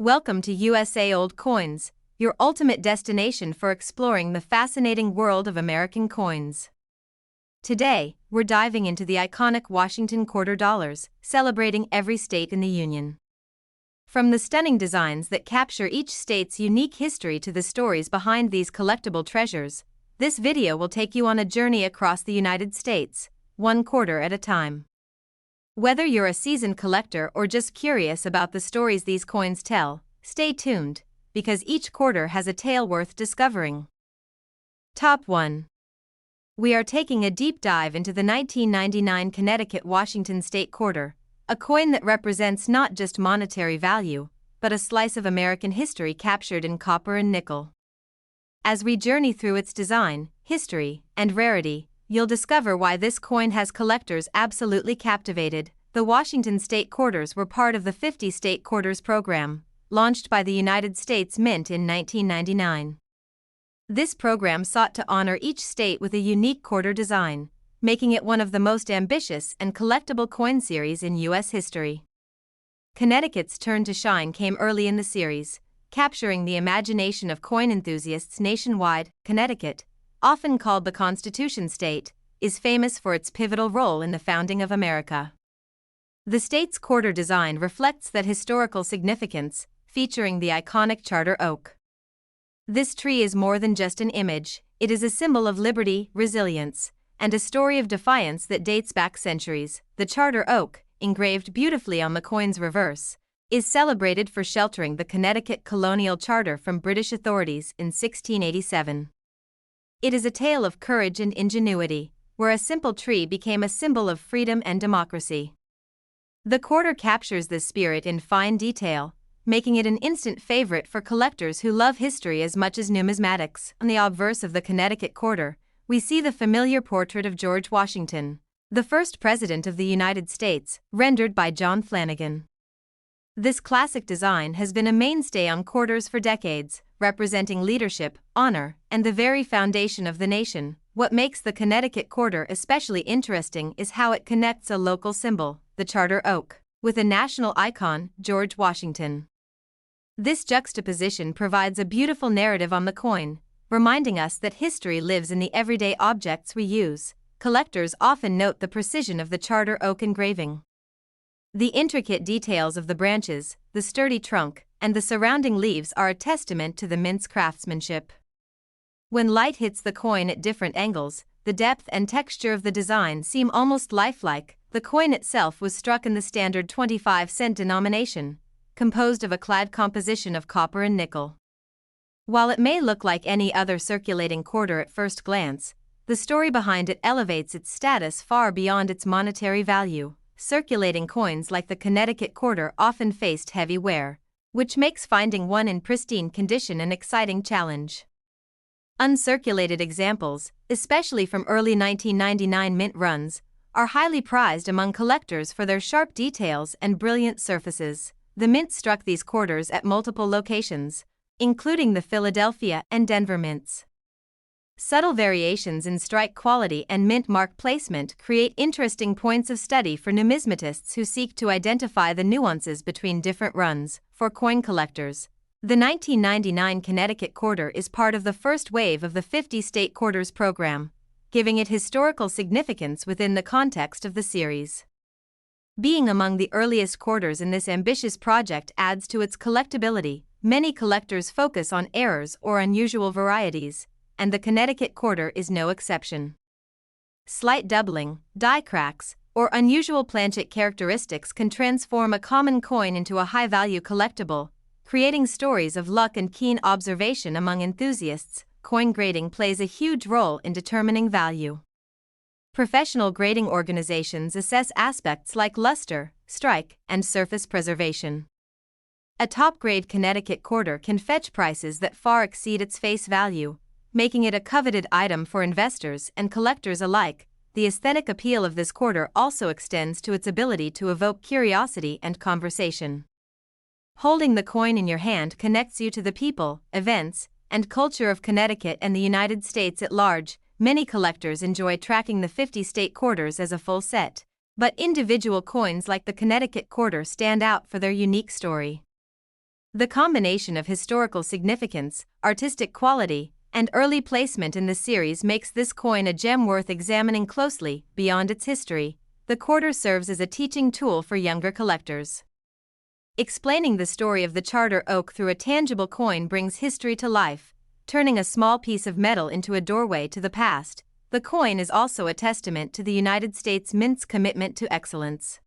Welcome to USA Old Coins, your ultimate destination for exploring the fascinating world of American coins. Today, we're diving into the iconic Washington quarter dollars, celebrating every state in the Union. From the stunning designs that capture each state's unique history to the stories behind these collectible treasures, this video will take you on a journey across the United States, one quarter at a time. Whether you're a seasoned collector or just curious about the stories these coins tell, stay tuned, because each quarter has a tale worth discovering. Top 1. We are taking a deep dive into the 1999 Connecticut Washington State Quarter, a coin that represents not just monetary value, but a slice of American history captured in copper and nickel. As we journey through its design, history, and rarity, you'll discover why this coin has collectors absolutely captivated. The Washington State Quarters were part of the 50 State Quarters program, launched by the United States Mint in 1999. This program sought to honor each state with a unique quarter design, making it one of the most ambitious and collectible coin series in U.S. history. Connecticut's turn to shine came early in the series, capturing the imagination of coin enthusiasts nationwide. Connecticut, often called the Constitution State, is famous for its pivotal role in the founding of America. The state's quarter design reflects that historical significance, featuring the iconic charter oak. This tree is more than just an image, it is a symbol of liberty, resilience, and a story of defiance that dates back centuries. The charter oak, engraved beautifully on the coin's reverse, is celebrated for sheltering the Connecticut colonial charter from British authorities in 1687. It is a tale of courage and ingenuity, where a simple tree became a symbol of freedom and democracy. The quarter captures this spirit in fine detail, making it an instant favorite for collectors who love history as much as numismatics. On the obverse of the Connecticut quarter, we see the familiar portrait of George Washington, the first President of the United States, rendered by John Flanagan. This classic design has been a mainstay on quarters for decades, representing leadership, honor, and the very foundation of the nation. What makes the Connecticut quarter especially interesting is how it connects a local symbol, the charter oak, with a national icon, George Washington. This juxtaposition provides a beautiful narrative on the coin, reminding us that history lives in the everyday objects we use. Collectors often note the precision of the charter oak engraving. The intricate details of the branches, the sturdy trunk, and the surrounding leaves are a testament to the mint's craftsmanship. When light hits the coin at different angles, the depth and texture of the design seem almost lifelike. The coin itself was struck in the standard 25-cent denomination, composed of a clad composition of copper and nickel. While it may look like any other circulating quarter at first glance, the story behind it elevates its status far beyond its monetary value. Circulating coins like the Connecticut quarter often faced heavy wear, which makes finding one in pristine condition an exciting challenge. Uncirculated examples, especially from early 1999 mint runs, are highly prized among collectors for their sharp details and brilliant surfaces. The mint struck these quarters at multiple locations, including the Philadelphia and Denver mints. Subtle variations in strike quality and mint mark placement create interesting points of study for numismatists who seek to identify the nuances between different runs. For coin collectors, the 1999 Connecticut quarter is part of the first wave of the 50 State Quarters program, giving it historical significance within the context of the series. Being among the earliest quarters in this ambitious project adds to its collectability. Many collectors focus on errors or unusual varieties, and the Connecticut quarter is no exception. Slight doubling, die cracks, or unusual planchet characteristics can transform a common coin into a high-value collectible, creating stories of luck and keen observation among enthusiasts. Coin grading plays a huge role in determining value. Professional grading organizations assess aspects like luster, strike, and surface preservation. A top-grade Connecticut quarter can fetch prices that far exceed its face value, making it a coveted item for investors and collectors alike. The aesthetic appeal of this quarter also extends to its ability to evoke curiosity and conversation. Holding the coin in your hand connects you to the people, events, and culture of Connecticut and the United States at large. Many collectors enjoy tracking the 50 state quarters as a full set, but individual coins like the Connecticut quarter stand out for their unique story. The combination of historical significance, artistic quality, and early placement in the series makes this coin a gem worth examining closely. Beyond its history, the quarter serves as a teaching tool for younger collectors. Explaining the story of the Charter Oak through a tangible coin brings history to life, turning a small piece of metal into a doorway to the past. The coin is also a testament to the United States Mint's commitment to excellence.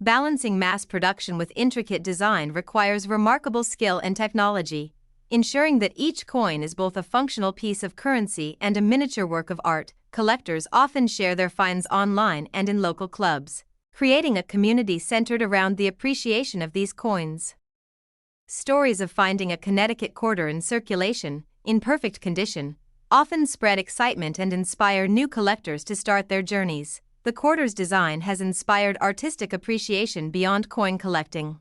Balancing mass production with intricate design requires remarkable skill and technology, ensuring that each coin is both a functional piece of currency and a miniature work of art. Collectors often share their finds online and in local clubs, creating a community centered around the appreciation of these coins. Stories of finding a Connecticut quarter in circulation, in perfect condition, often spread excitement and inspire new collectors to start their journeys. The quarter's design has inspired artistic appreciation beyond coin collecting.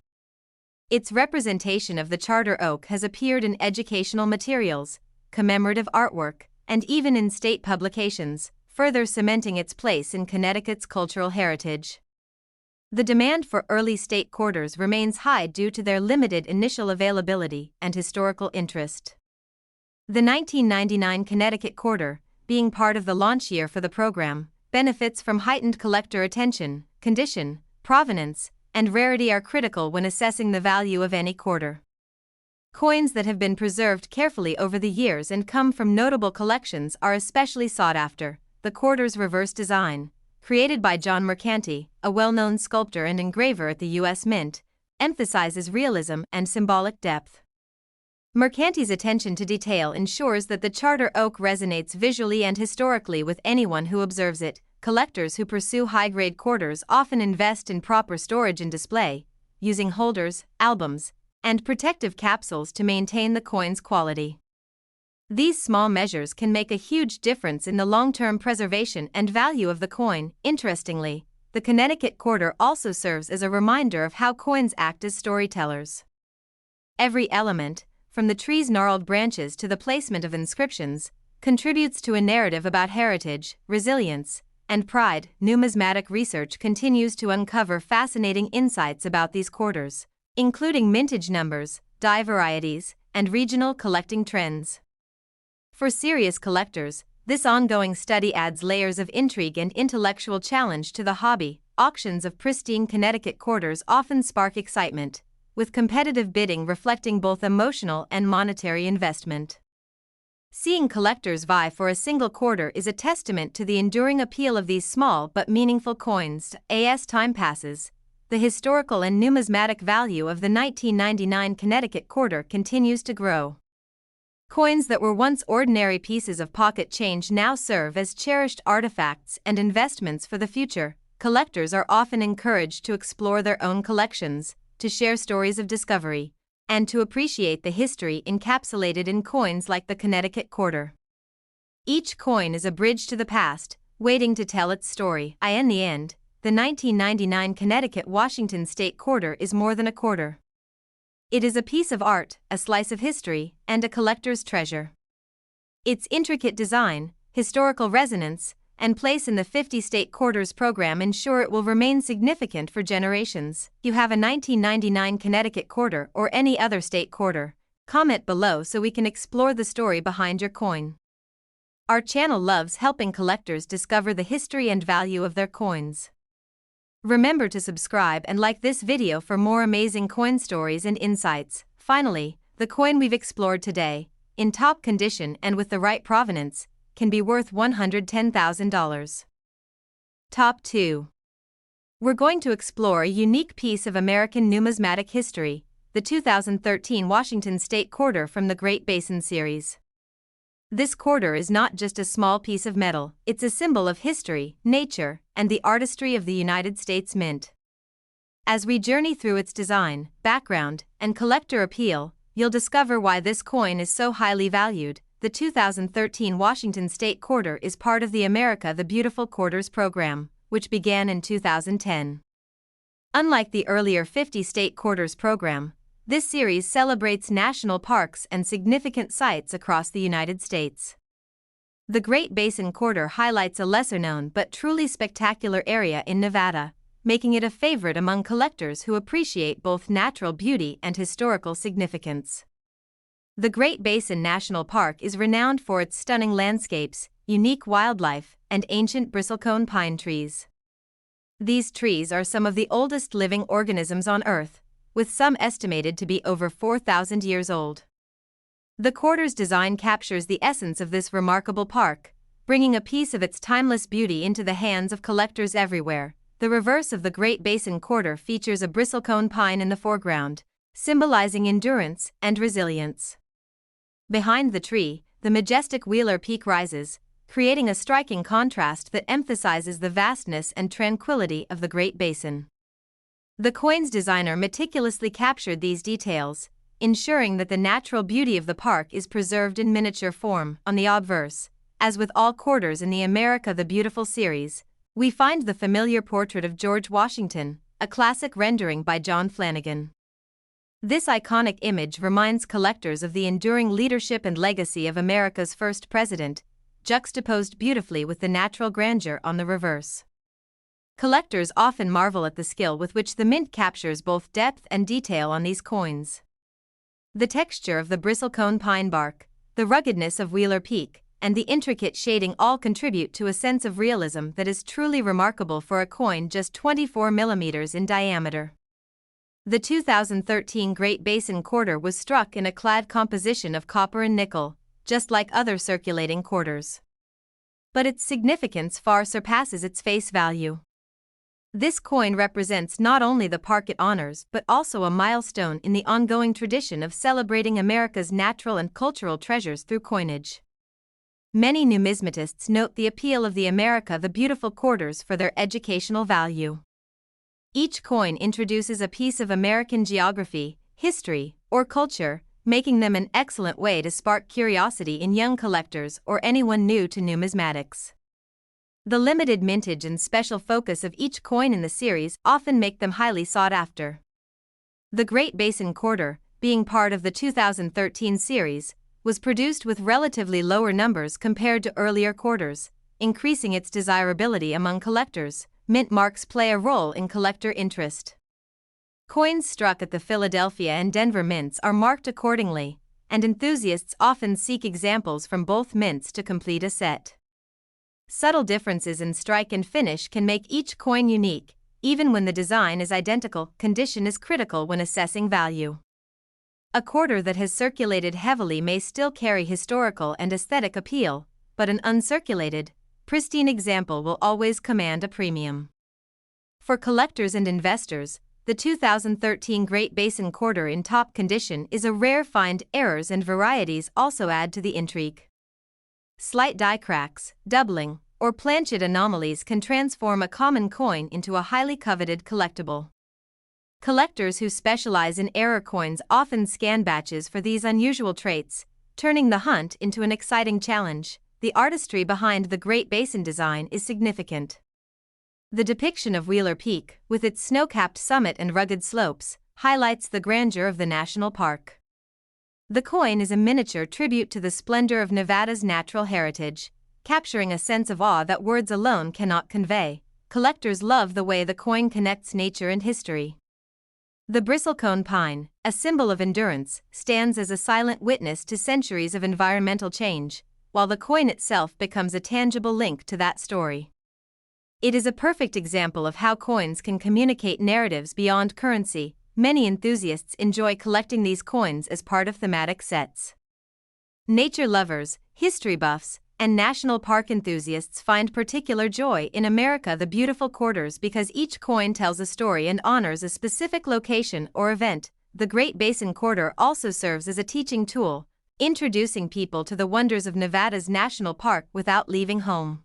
Its representation of the Charter Oak has appeared in educational materials, commemorative artwork, and even in state publications, further cementing its place in Connecticut's cultural heritage. The demand for early state quarters remains high due to their limited initial availability and historical interest. The 1999 Connecticut quarter, being part of the launch year for the program, benefits from heightened collector attention. Condition, provenance, and rarity are critical when assessing the value of any quarter. Coins that have been preserved carefully over the years and come from notable collections are especially sought after. The quarter's reverse design, created by John Mercanti, a well-known sculptor and engraver at the U.S. Mint, emphasizes realism and symbolic depth. Mercanti's attention to detail ensures that the Charter Oak resonates visually and historically with anyone who observes it. Collectors who pursue high-grade quarters often invest in proper storage and display, using holders, albums, and protective capsules to maintain the coin's quality. These small measures can make a huge difference in the long-term preservation and value of the coin. Interestingly, the Connecticut quarter also serves as a reminder of how coins act as storytellers. Every element, from the tree's gnarled branches to the placement of inscriptions, contributes to a narrative about heritage, resilience, and pride. Numismatic research continues to uncover fascinating insights about these quarters, including mintage numbers, die varieties, and regional collecting trends. For serious collectors, this ongoing study adds layers of intrigue and intellectual challenge to the hobby. Auctions of pristine Connecticut quarters often spark excitement, with competitive bidding reflecting both emotional and monetary investment. Seeing collectors vie for a single quarter is a testament to the enduring appeal of these small but meaningful coins. As time passes, the historical and numismatic value of the 1999 Connecticut quarter continues to grow. Coins that were once ordinary pieces of pocket change now serve as cherished artifacts and investments for the future. Collectors are often encouraged to explore their own collections, to share stories of discovery, and to appreciate the history encapsulated in coins like the Connecticut quarter. Each coin is a bridge to the past, waiting to tell its story. In the end, the 1999 Connecticut Washington State quarter is more than a quarter. It is a piece of art, a slice of history, and a collector's treasure. Its intricate design, historical resonance, and place in the 50-state quarters program ensure it will remain significant for generations. If you have a 1999 Connecticut quarter or any other state quarter, comment below so we can explore the story behind your coin. Our channel loves helping collectors discover the history and value of their coins. Remember to subscribe and like this video for more amazing coin stories and insights. Finally, the coin we've explored today, in top condition and with the right provenance, can be worth $110,000. Top 2. We're going to explore a unique piece of American numismatic history, the 2013 Washington State quarter from the Great Basin series. This quarter is not just a small piece of metal, it's a symbol of history, nature, and the artistry of the United States Mint. As we journey through its design, background, and collector appeal, you'll discover why this coin is so highly valued. The 2013 Washington State quarter is part of the America the Beautiful Quarters program, which began in 2010. Unlike the earlier 50-state quarters program, this series celebrates national parks and significant sites across the United States. The Great Basin quarter highlights a lesser-known but truly spectacular area in Nevada, making it a favorite among collectors who appreciate both natural beauty and historical significance. The Great Basin National Park is renowned for its stunning landscapes, unique wildlife, and ancient bristlecone pine trees. These trees are some of the oldest living organisms on Earth, with some estimated to be over 4,000 years old. The quarter's design captures the essence of this remarkable park, bringing a piece of its timeless beauty into the hands of collectors everywhere. The reverse of the Great Basin quarter features a bristlecone pine in the foreground, symbolizing endurance and resilience. Behind the tree, the majestic Wheeler Peak rises, creating a striking contrast that emphasizes the vastness and tranquility of the Great Basin. The coin's designer meticulously captured these details, ensuring that the natural beauty of the park is preserved in miniature form. On the obverse, as with all quarters in the America the Beautiful series, we find the familiar portrait of George Washington, a classic rendering by John Flanagan. This iconic image reminds collectors of the enduring leadership and legacy of America's first president, juxtaposed beautifully with the natural grandeur on the reverse. Collectors often marvel at the skill with which the mint captures both depth and detail on these coins. The texture of the bristlecone pine bark, the ruggedness of Wheeler Peak, and the intricate shading all contribute to a sense of realism that is truly remarkable for a coin just 24 millimeters in diameter. The 2013 Great Basin quarter was struck in a clad composition of copper and nickel, just like other circulating quarters. But its significance far surpasses its face value. This coin represents not only the park it honors but also a milestone in the ongoing tradition of celebrating America's natural and cultural treasures through coinage. Many numismatists note the appeal of the America the Beautiful quarters for their educational value. Each coin introduces a piece of American geography, history, or culture, making them an excellent way to spark curiosity in young collectors or anyone new to numismatics. The limited mintage and special focus of each coin in the series often make them highly sought after. The Great Basin quarter, being part of the 2013 series, was produced with relatively lower numbers compared to earlier quarters, increasing its desirability among collectors. Mint marks play a role in collector interest. Coins struck at the Philadelphia and Denver mints are marked accordingly, and enthusiasts often seek examples from both mints to complete a set. Subtle differences in strike and finish can make each coin unique, even when the design is identical. Condition is critical when assessing value. A quarter that has circulated heavily may still carry historical and aesthetic appeal, but an uncirculated, pristine example will always command a premium. For collectors and investors, the 2013 Great Basin quarter in top condition is a rare find. Errors and varieties also add to the intrigue. Slight die cracks, doubling, or planchet anomalies can transform a common coin into a highly coveted collectible. Collectors who specialize in error coins often scan batches for these unusual traits, turning the hunt into an exciting challenge. The artistry behind the Great Basin design is significant. The depiction of Wheeler Peak, with its snow-capped summit and rugged slopes, highlights the grandeur of the national park. The coin is a miniature tribute to the splendor of Nevada's natural heritage, capturing a sense of awe that words alone cannot convey. Collectors love the way the coin connects nature and history. The bristlecone pine, a symbol of endurance, stands as a silent witness to centuries of environmental change, while the coin itself becomes a tangible link to that story. It is a perfect example of how coins can communicate narratives beyond currency. Many enthusiasts enjoy collecting these coins as part of thematic sets. Nature lovers, history buffs, and national park enthusiasts find particular joy in America the Beautiful quarters because each coin tells a story and honors a specific location or event. The Great Basin quarter also serves as a teaching tool, introducing people to the wonders of Nevada's national park without leaving home.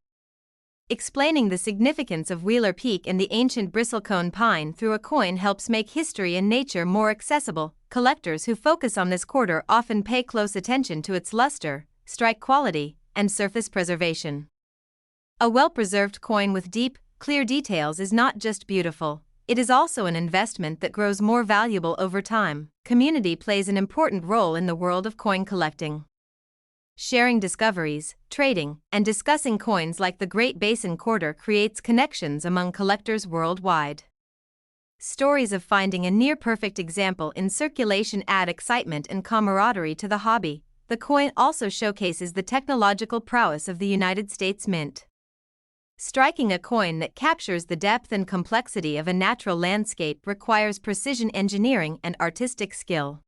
Explaining the significance of Wheeler Peak and the ancient bristlecone pine through a coin helps make history and nature more accessible. Collectors who focus on this quarter often pay close attention to its luster, strike quality, and surface preservation. A well-preserved coin with deep, clear details is not just beautiful, it is also an investment that grows more valuable over time. Community plays an important role in the world of coin collecting. Sharing discoveries, trading, and discussing coins like the Great Basin quarter creates connections among collectors worldwide. stories of finding a near-perfect example in circulation add excitement and camaraderie to the hobby. The coin also showcases the technological prowess of the United States Mint. Striking a coin that captures the depth and complexity of a natural landscape requires precision engineering and artistic skill.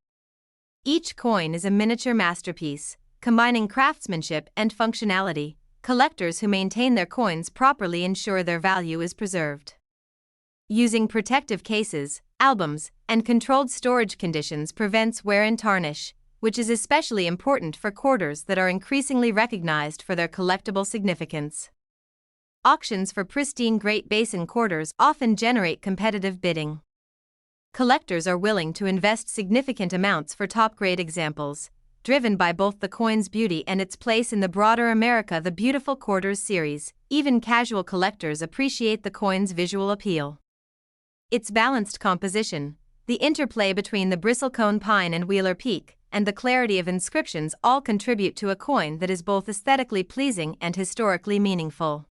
Each coin is a miniature masterpiece, combining craftsmanship and functionality. Collectors who maintain their coins properly ensure their value is preserved. Using protective cases, albums, and controlled storage conditions prevents wear and tarnish, which is especially important for quarters that are increasingly recognized for their collectible significance. Auctions for pristine Great Basin quarters often generate competitive bidding. Collectors are willing to invest significant amounts for top-grade examples, driven by both the coin's beauty and its place in the broader America the Beautiful Quarters series. Even casual collectors appreciate the coin's visual appeal. Its balanced composition, the interplay between the bristlecone pine and Wheeler Peak, and the clarity of inscriptions all contribute to a coin that is both aesthetically pleasing and historically meaningful.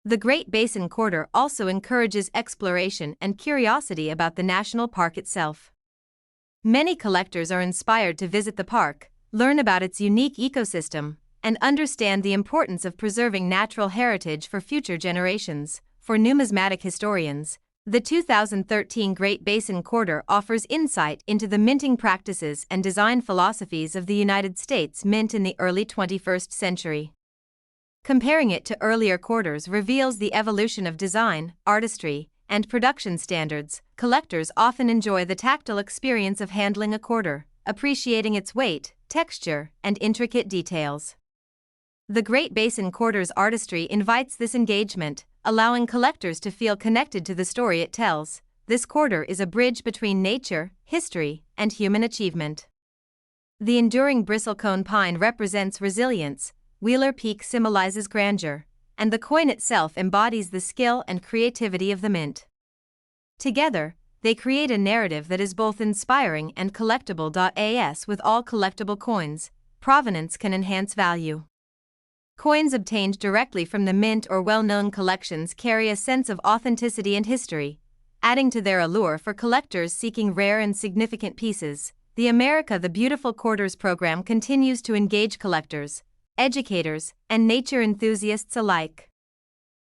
The Great Basin quarter also encourages exploration and curiosity about the national park itself. Many collectors are inspired to visit the park, learn about its unique ecosystem, and understand the importance of preserving natural heritage for future generations. For numismatic historians, the 2013 Great Basin quarter offers insight into the minting practices and design philosophies of the United States Mint in the early 21st century. Comparing it to earlier quarters reveals the evolution of design, artistry, and production standards. Collectors often enjoy the tactile experience of handling a quarter, appreciating its weight, texture, and intricate details. The Great Basin quarter's artistry invites this engagement, allowing collectors to feel connected to the story it tells. This quarter is a bridge between nature, history, and human achievement. The enduring bristlecone pine represents resilience, Wheeler Peak symbolizes grandeur, and the coin itself embodies the skill and creativity of the mint. Together, they create a narrative that is both inspiring and collectible. As with all collectible coins, provenance can enhance value. Coins obtained directly from the mint or well-known collections carry a sense of authenticity and history, adding to their allure for collectors seeking rare and significant pieces. The America the Beautiful Quarters program continues to engage collectors, educators, and nature enthusiasts alike.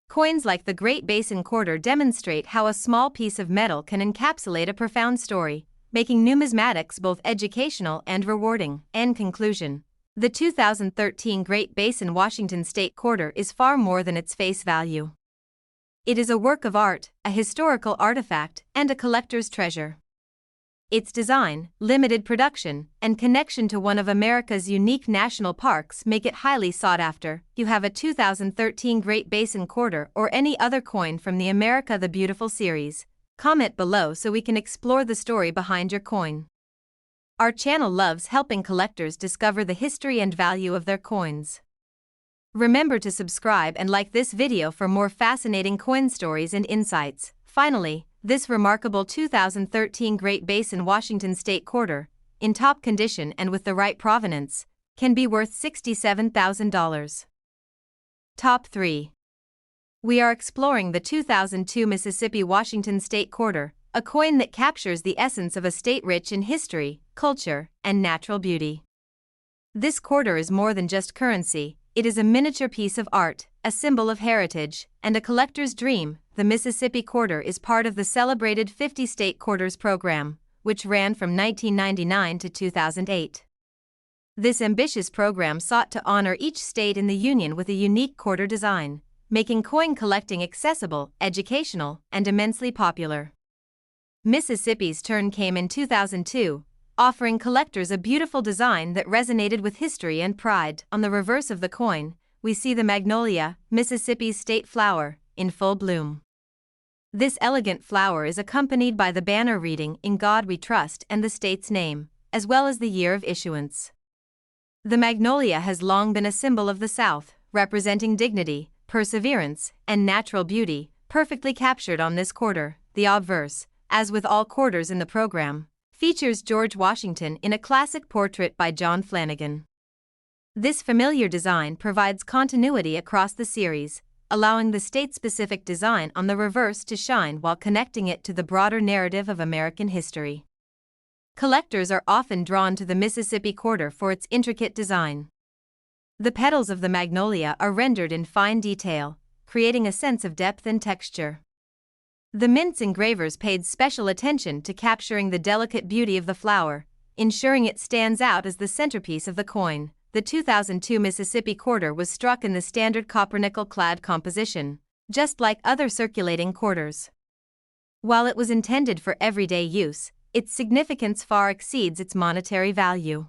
Coins like the Great Basin quarter demonstrate how a small piece of metal can encapsulate a profound story, making numismatics both educational and rewarding. In conclusion, the 2013 Great Basin Washington State quarter is far more than its face value. It is a work of art, a historical artifact, and a collector's treasure. Its design, limited production, and connection to one of America's unique national parks make it highly sought after. You have a 2013 Great Basin quarter or any other coin from the America the Beautiful series? Comment below so we can explore the story behind your coin. Our channel loves helping collectors discover the history and value of their coins. Remember to subscribe and like this video for more fascinating coin stories and insights. Finally, this remarkable 2013 Great Basin Washington State quarter, in top condition and with the right provenance, can be worth $67,000. Top 3. We are exploring the 2002 Mississippi Washington State quarter, a coin that captures the essence of a state rich in history, culture, and natural beauty. This quarter is more than just currency, it is a miniature piece of art, a symbol of heritage, and a collector's dream. The Mississippi quarter is part of the celebrated 50 State Quarters program, which ran from 1999 to 2008. This ambitious program sought to honor each state in the Union with a unique quarter design, making coin collecting accessible, educational, and immensely popular. Mississippi's turn came in 2002, offering collectors a beautiful design that resonated with history and pride. On the reverse of the coin, we see the magnolia, Mississippi's state flower, in full bloom. This elegant flower is accompanied by the banner reading "In God We Trust" and the state's name, as well as the year of issuance. The magnolia has long been a symbol of the South, representing dignity, perseverance, and natural beauty, perfectly captured on this quarter. The obverse, as with all quarters in the program, features George Washington in a classic portrait by John Flanagan. This familiar design provides continuity across the series, allowing the state-specific design on the reverse to shine while connecting it to the broader narrative of American history. Collectors are often drawn to the Mississippi quarter for its intricate design. The petals of the magnolia are rendered in fine detail, creating a sense of depth and texture. The mint's engravers paid special attention to capturing the delicate beauty of the flower, ensuring it stands out as the centerpiece of the coin. The 2002 Mississippi quarter was struck in the standard copper-nickel-clad composition, just like other circulating quarters. While it was intended for everyday use, its significance far exceeds its monetary value.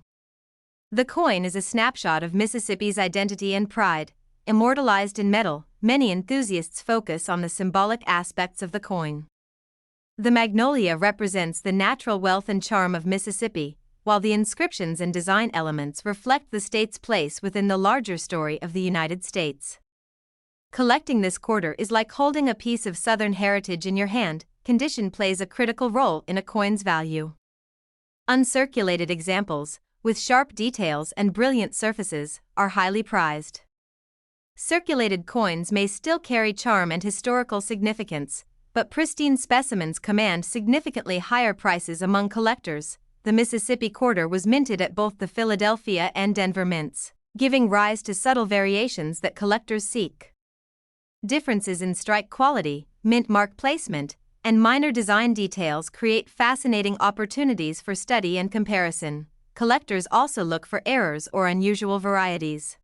The coin is a snapshot of Mississippi's identity and pride, immortalized in metal. Many enthusiasts focus on the symbolic aspects of the coin. The magnolia represents the natural wealth and charm of Mississippi, while the inscriptions and design elements reflect the state's place within the larger story of the United States. Collecting this quarter is like holding a piece of Southern heritage in your hand. Condition plays a critical role in a coin's value. Uncirculated examples, with sharp details and brilliant surfaces, are highly prized. Circulated coins may still carry charm and historical significance, but pristine specimens command significantly higher prices among collectors. The Mississippi quarter was minted at both the Philadelphia and Denver mints, giving rise to subtle variations that collectors seek. Differences in strike quality, mint mark placement, and minor design details create fascinating opportunities for study and comparison. Collectors also look for errors or unusual varieties.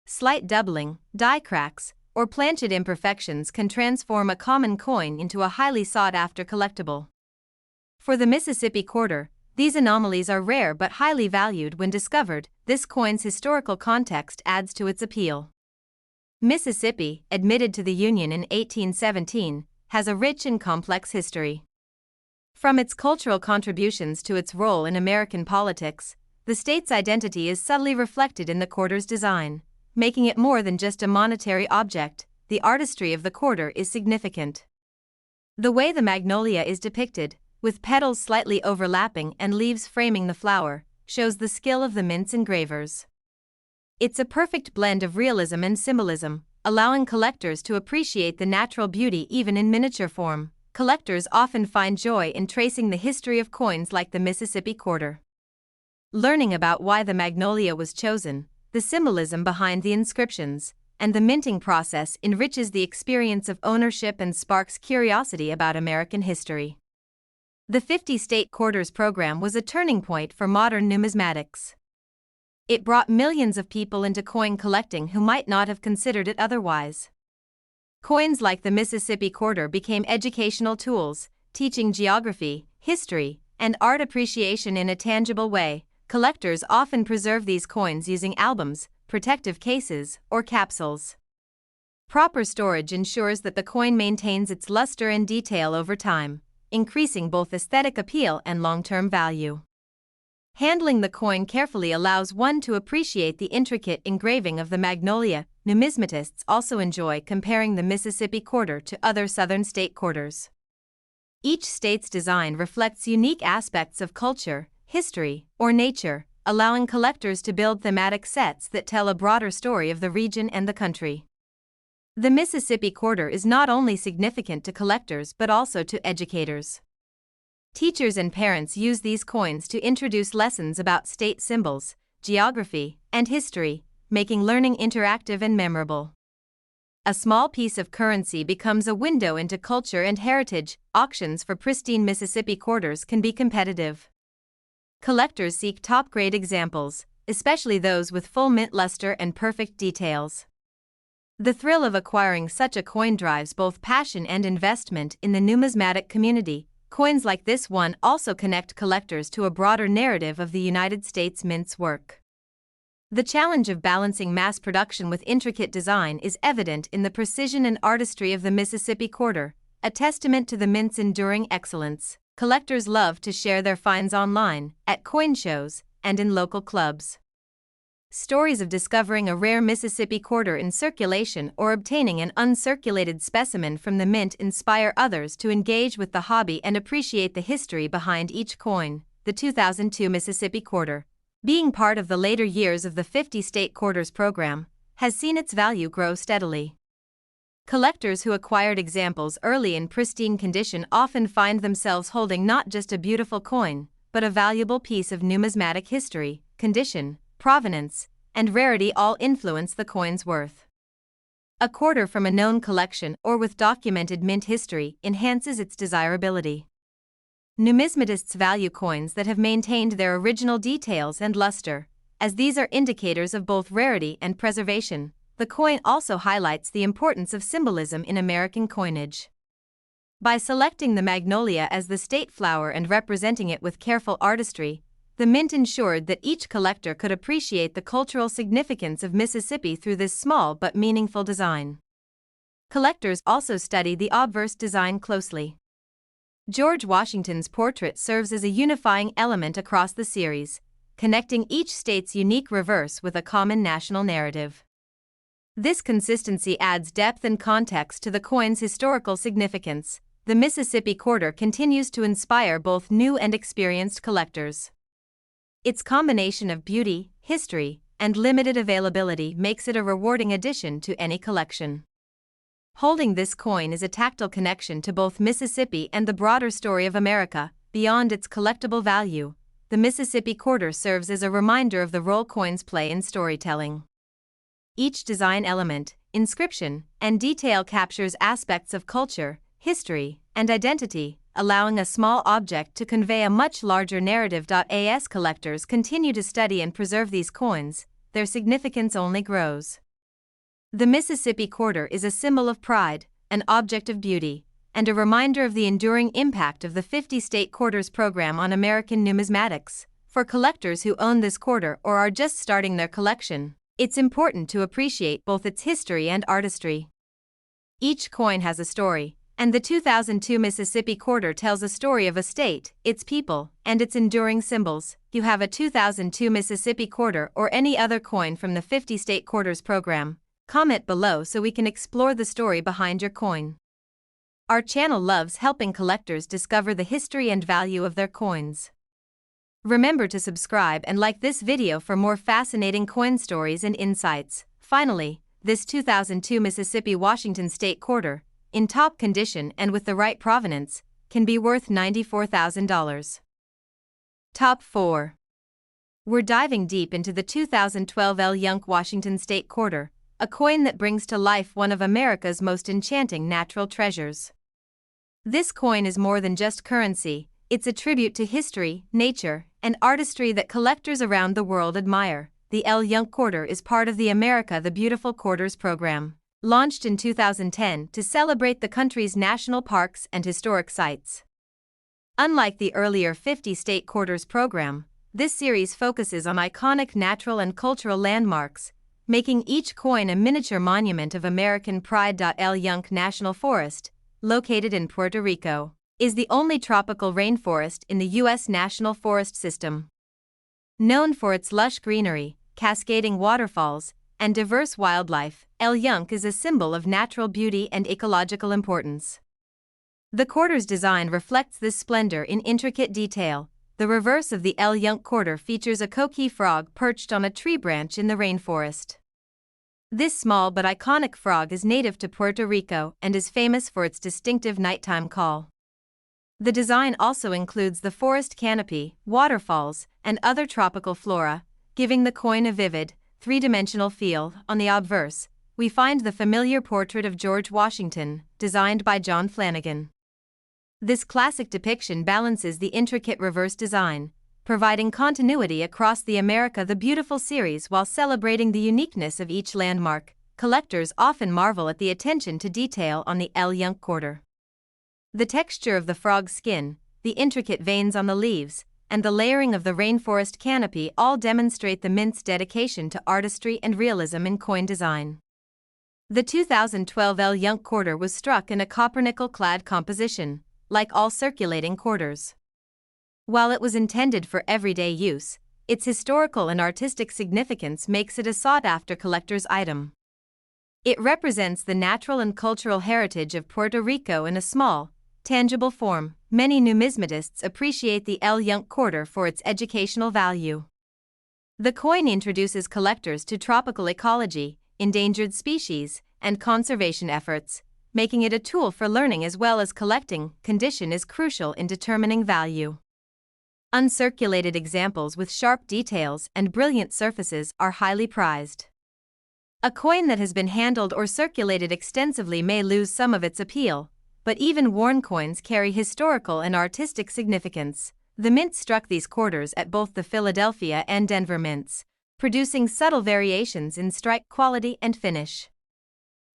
Slight doubling, die cracks, or planchet imperfections can transform a common coin into a highly sought-after collectible. For the Mississippi quarter, these anomalies are rare but highly valued when discovered. This coin's historical context adds to its appeal. Mississippi, admitted to the Union in 1817, has a rich and complex history. From its cultural contributions to its role in American politics, the state's identity is subtly reflected in the quarter's design, making it more than just a monetary object. The artistry of the quarter is significant. The way the magnolia is depicted, with petals slightly overlapping and leaves framing the flower, shows the skill of the mint's engravers. It's a perfect blend of realism and symbolism, allowing collectors to appreciate the natural beauty even in miniature form. Collectors often find joy in tracing the history of coins like the Mississippi quarter. Learning about why the magnolia was chosen, the symbolism behind the inscriptions, and the minting process enriches the experience of ownership and sparks curiosity about American history. The 50-state quarters program was a turning point for modern numismatics. It brought millions of people into coin collecting who might not have considered it otherwise. Coins like the Mississippi quarter became educational tools, teaching geography, history, and art appreciation in a tangible way. Collectors often preserve these coins using albums, protective cases, or capsules. Proper storage ensures that the coin maintains its luster and detail over time, increasing both aesthetic appeal and long-term value. Handling the coin carefully allows one to appreciate the intricate engraving of the magnolia. Numismatists also enjoy comparing the Mississippi quarter to other southern state quarters. Each state's design reflects unique aspects of culture, history, or nature, allowing collectors to build thematic sets that tell a broader story of the region and the country. The Mississippi quarter is not only significant to collectors but also to educators. Teachers and parents use these coins to introduce lessons about state symbols, geography, and history, making learning interactive and memorable. A small piece of currency becomes a window into culture and heritage. Auctions for pristine Mississippi quarters can be competitive. Collectors seek top-grade examples, especially those with full mint luster and perfect details. The thrill of acquiring such a coin drives both passion and investment in the numismatic community. Coins like this one also connect collectors to a broader narrative of the United States Mint's work. The challenge of balancing mass production with intricate design is evident in the precision and artistry of the Mississippi quarter, a testament to the Mint's enduring excellence. Collectors love to share their finds online, at coin shows, and in local clubs. Stories of discovering a rare Mississippi quarter in circulation or obtaining an uncirculated specimen from the mint inspire others to engage with the hobby and appreciate the history behind each coin. The 2002 Mississippi quarter, being part of the later years of the 50-state quarters program, has seen its value grow steadily. Collectors who acquired examples early in pristine condition often find themselves holding not just a beautiful coin, but a valuable piece of numismatic history. Condition, provenance, and rarity all influence the coin's worth. A quarter from a known collection or with documented mint history enhances its desirability. Numismatists value coins that have maintained their original details and luster, as these are indicators of both rarity and preservation. The coin also highlights the importance of symbolism in American coinage. By selecting the magnolia as the state flower and representing it with careful artistry, the mint ensured that each collector could appreciate the cultural significance of Mississippi through this small but meaningful design. Collectors also study the obverse design closely. George Washington's portrait serves as a unifying element across the series, connecting each state's unique reverse with a common national narrative. This consistency adds depth and context to the coin's historical significance. The Mississippi quarter continues to inspire both new and experienced collectors. Its combination of beauty, history, and limited availability makes it a rewarding addition to any collection. Holding this coin is a tactile connection to both Mississippi and the broader story of America. Beyond its collectible value, the Mississippi quarter serves as a reminder of the role coins play in storytelling. Each design element, inscription, and detail captures aspects of culture, history, and identity, allowing a small object to convey a much larger narrative. As collectors continue to study and preserve these coins, their significance only grows. The Mississippi quarter is a symbol of pride, an object of beauty, and a reminder of the enduring impact of the 50-state quarters program on American numismatics. For collectors who own this quarter or are just starting their collection, it's important to appreciate both its history and artistry. Each coin has a story, and the 2002 Mississippi quarter tells a story of a state, its people, and its enduring symbols. You have a 2002 Mississippi quarter or any other coin from the 50-state quarters program? Comment below so we can explore the story behind your coin. Our channel loves helping collectors discover the history and value of their coins. Remember to subscribe and like this video for more fascinating coin stories and insights. Finally, this 2002 Mississippi Washington State quarter, in top condition and with the right provenance, can be worth $94,000. Top 4. We're diving deep into the 2012 Yunque Washington State quarter, a coin that brings to life one of America's most enchanting natural treasures. This coin is more than just currency, it's a tribute to history, nature, and artistry that collectors around the world admire. The Yunque quarter is part of the America the Beautiful Quarters program, launched in 2010 to celebrate the country's national parks and historic sites. Unlike the earlier 50-state quarters program, this series focuses on iconic natural and cultural landmarks, making each coin a miniature monument of American pride. Yunque National Forest, located in Puerto Rico, is the only tropical rainforest in the U.S. National Forest System. Known for its lush greenery, cascading waterfalls, and diverse wildlife, Yunque is a symbol of natural beauty and ecological importance. The quarter's design reflects this splendor in intricate detail. The reverse of the Yunque quarter features a coqui frog perched on a tree branch in the rainforest. This small but iconic frog is native to Puerto Rico and is famous for its distinctive nighttime call. The design also includes the forest canopy, waterfalls, and other tropical flora, giving the coin a vivid, three-dimensional feel. On the obverse, we find the familiar portrait of George Washington, designed by John Flanagan. This classic depiction balances the intricate reverse design, providing continuity across the America the Beautiful series while celebrating the uniqueness of each landmark. Collectors often marvel at the attention to detail on the Yunque quarter. The texture of the frog's skin, the intricate veins on the leaves, and the layering of the rainforest canopy all demonstrate the mint's dedication to artistry and realism in coin design. The 2012 Yunque quarter was struck in a copper-nickel-clad composition, like all circulating quarters. While it was intended for everyday use, its historical and artistic significance makes it a sought-after collector's item. It represents the natural and cultural heritage of Puerto Rico in a small, tangible form. Many numismatists appreciate the Yunque quarter for its educational value. The coin introduces collectors to tropical ecology, endangered species, and conservation efforts, making it a tool for learning as well as collecting. Condition is crucial in determining value. Uncirculated examples with sharp details and brilliant surfaces are highly prized. A coin that has been handled or circulated extensively may lose some of its appeal, but even worn coins carry historical and artistic significance. The mint struck these quarters at both the Philadelphia and Denver mints, producing subtle variations in strike quality and finish.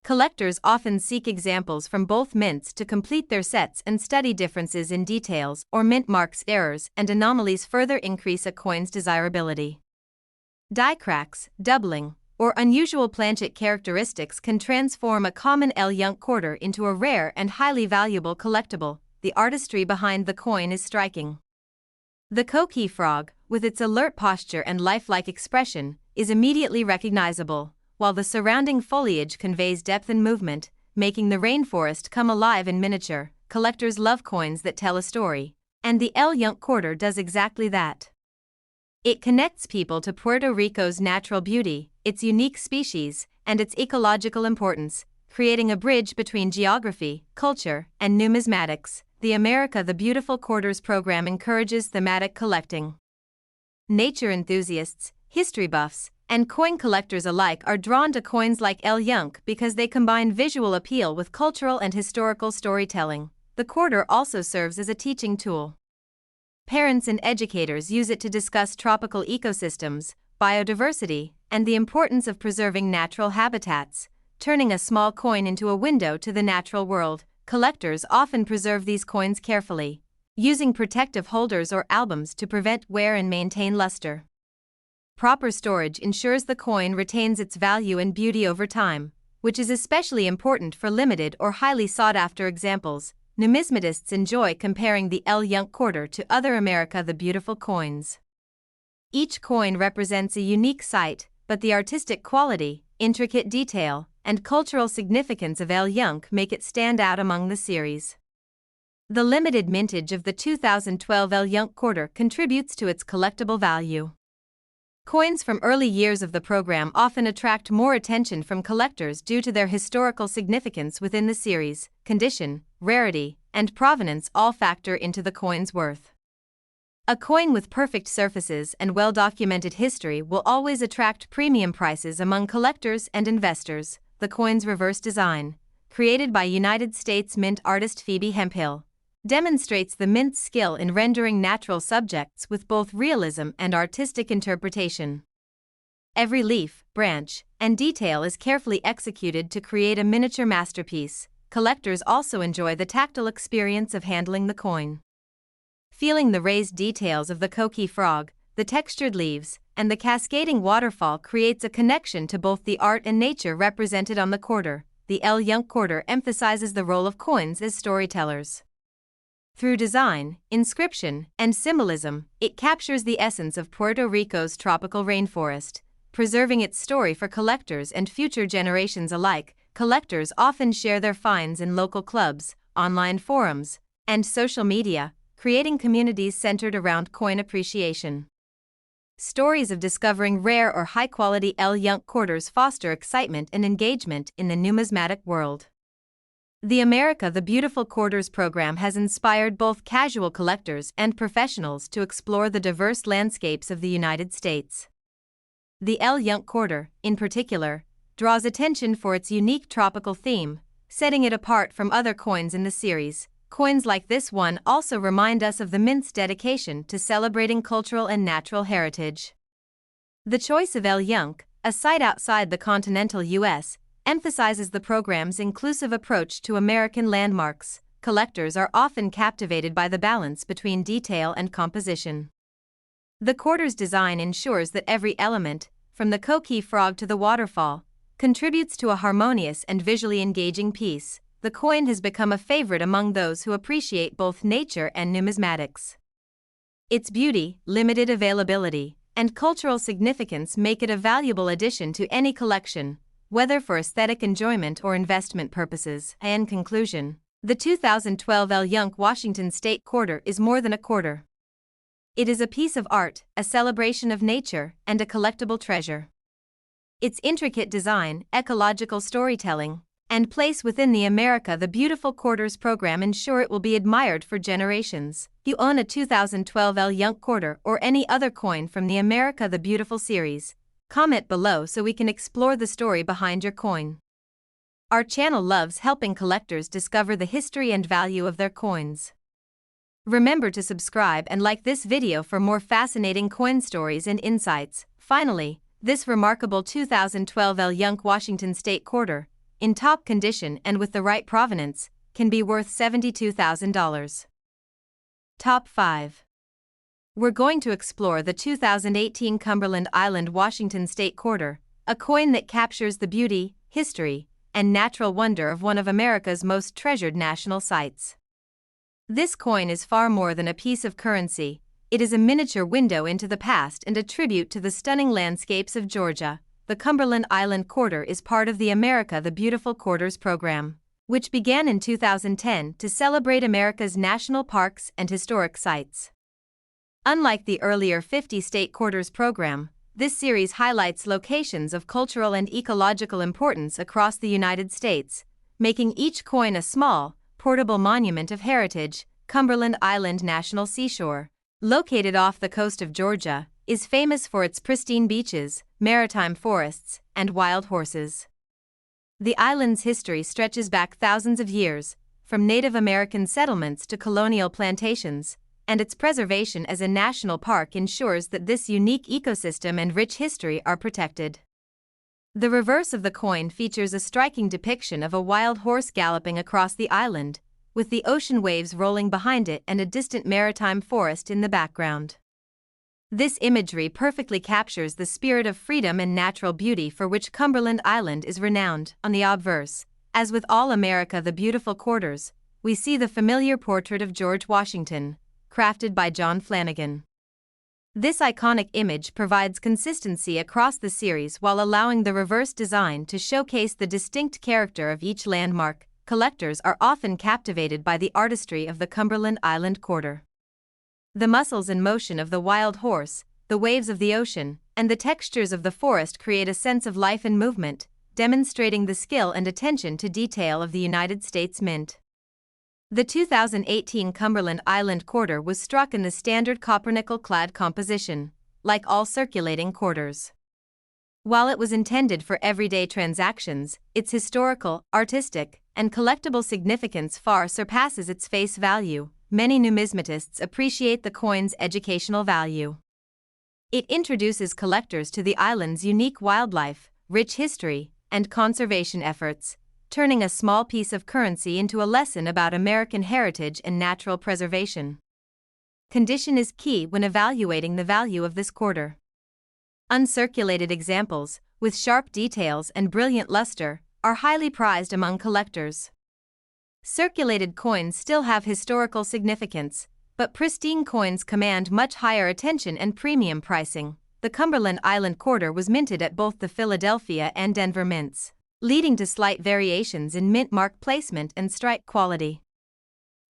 Collectors often seek examples from both mints to complete their sets and study differences in details or mint marks. Errors and anomalies further increase a coin's desirability. Die cracks, doubling, or unusual planchet characteristics can transform a common Yunque quarter into a rare and highly valuable collectible. The artistry behind the coin is striking. The coqui frog, with its alert posture and lifelike expression, is immediately recognizable, while the surrounding foliage conveys depth and movement, making the rainforest come alive in miniature. Collectors love coins that tell a story, and the Yunque quarter does exactly that. It connects people to Puerto Rico's natural beauty, its unique species, and its ecological importance, creating a bridge between geography, culture, and numismatics. The America the Beautiful Quarters program encourages thematic collecting. Nature enthusiasts, history buffs, and coin collectors alike are drawn to coins like Yunque because they combine visual appeal with cultural and historical storytelling. The quarter also serves as a teaching tool. Parents and educators use it to discuss tropical ecosystems, biodiversity, and the importance of preserving natural habitats, turning a small coin into a window to the natural world. Collectors often preserve these coins carefully, using protective holders or albums to prevent wear and maintain luster. Proper storage ensures the coin retains its value and beauty over time, which is especially important for limited or highly sought-after examples. Numismatists enjoy comparing the Yunque quarter to other America the Beautiful coins. Each coin represents a unique site, but the artistic quality, intricate detail, and cultural significance of Yunque make it stand out among the series. The limited mintage of the 2012 Yunque quarter contributes to its collectible value. Coins from early years of the program often attract more attention from collectors due to their historical significance within the series. Condition, rarity, and provenance all factor into the coin's worth. A coin with perfect surfaces and well-documented history will always attract premium prices among collectors and investors. The coin's reverse design, created by United States mint artist Phoebe Hemphill, demonstrates the mint's skill in rendering natural subjects with both realism and artistic interpretation. Every leaf, branch, and detail is carefully executed to create a miniature masterpiece. Collectors also enjoy the tactile experience of handling the coin. Feeling the raised details of the coqui frog, the textured leaves, and the cascading waterfall creates a connection to both the art and nature represented on the quarter. The Yunque quarter emphasizes the role of coins as storytellers. Through design, inscription, and symbolism, it captures the essence of Puerto Rico's tropical rainforest, preserving its story for collectors and future generations alike. Collectors often share their finds in local clubs, online forums, and social media, creating communities centered around coin appreciation. Stories of discovering rare or high-quality Yunque quarters foster excitement and engagement in the numismatic world. The America the Beautiful Quarters program has inspired both casual collectors and professionals to explore the diverse landscapes of the United States. The Yunque quarter, in particular, draws attention for its unique tropical theme, setting it apart from other coins in the series. Coins like this one also remind us of the mint's dedication to celebrating cultural and natural heritage. The choice of Yunque, a site outside the continental U.S., emphasizes the program's inclusive approach to American landmarks. Collectors are often captivated by the balance between detail and composition. The quarter's design ensures that every element, from the coqui frog to the waterfall, contributes to a harmonious and visually engaging piece. The coin has become a favorite among those who appreciate both nature and numismatics. Its beauty, limited availability, and cultural significance make it a valuable addition to any collection, whether for aesthetic enjoyment or investment purposes. In conclusion, the 2012 Yunque Washington State Quarter is more than a quarter. It is a piece of art, a celebration of nature, and a collectible treasure. Its intricate design, ecological storytelling, and place within the America the Beautiful Quarters program ensure it will be admired for generations. If you own a 2012 Yunque quarter or any other coin from the America the Beautiful series, comment below so we can explore the story behind your coin. Our channel loves helping collectors discover the history and value of their coins. Remember to subscribe and like this video for more fascinating coin stories and insights. Finally, this remarkable 2012 Yunque Washington State quarter, in top condition and with the right provenance, can be worth $72,000. Top 5. We're going to explore the 2018 Cumberland Island Washington State quarter, a coin that captures the beauty, history, and natural wonder of one of America's most treasured national sites. This coin is far more than a piece of currency. It is a miniature window into the past and a tribute to the stunning landscapes of Georgia. The Cumberland Island quarter is part of the America the Beautiful Quarters program, which began in 2010 to celebrate America's national parks and historic sites. Unlike the earlier 50-state quarters program, this series highlights locations of cultural and ecological importance across the United States, making each coin a small, portable monument of heritage. Cumberland Island National Seashore, located off the coast of Georgia, is famous for its pristine beaches, maritime forests, and wild horses. The island's history stretches back thousands of years, from Native American settlements to colonial plantations, and its preservation as a national park ensures that this unique ecosystem and rich history are protected. The reverse of the coin features a striking depiction of a wild horse galloping across the island, with the ocean waves rolling behind it and a distant maritime forest in the background. This imagery perfectly captures the spirit of freedom and natural beauty for which Cumberland Island is renowned. On the obverse, as with all America the Beautiful quarters, we see the familiar portrait of George Washington, crafted by John Flanagan. This iconic image provides consistency across the series while allowing the reverse design to showcase the distinct character of each landmark. Collectors are often captivated by the artistry of the Cumberland Island quarter. The muscles and motion of the wild horse, the waves of the ocean, and the textures of the forest create a sense of life and movement, demonstrating the skill and attention to detail of the United States Mint. The 2018 Cumberland Island quarter was struck in the standard copper-nickel-clad composition, like all circulating quarters. While it was intended for everyday transactions, its historical, artistic, and collectible significance far surpasses its face value. Many numismatists appreciate the coin's educational value. It introduces collectors to the island's unique wildlife, rich history, and conservation efforts, turning a small piece of currency into a lesson about American heritage and natural preservation. Condition is key when evaluating the value of this quarter. Uncirculated examples, with sharp details and brilliant luster, are highly prized among collectors. Circulated coins still have historical significance, but pristine coins command much higher attention and premium pricing. The Cumberland Island quarter was minted at both the Philadelphia and Denver mints, leading to slight variations in mint mark placement and strike quality.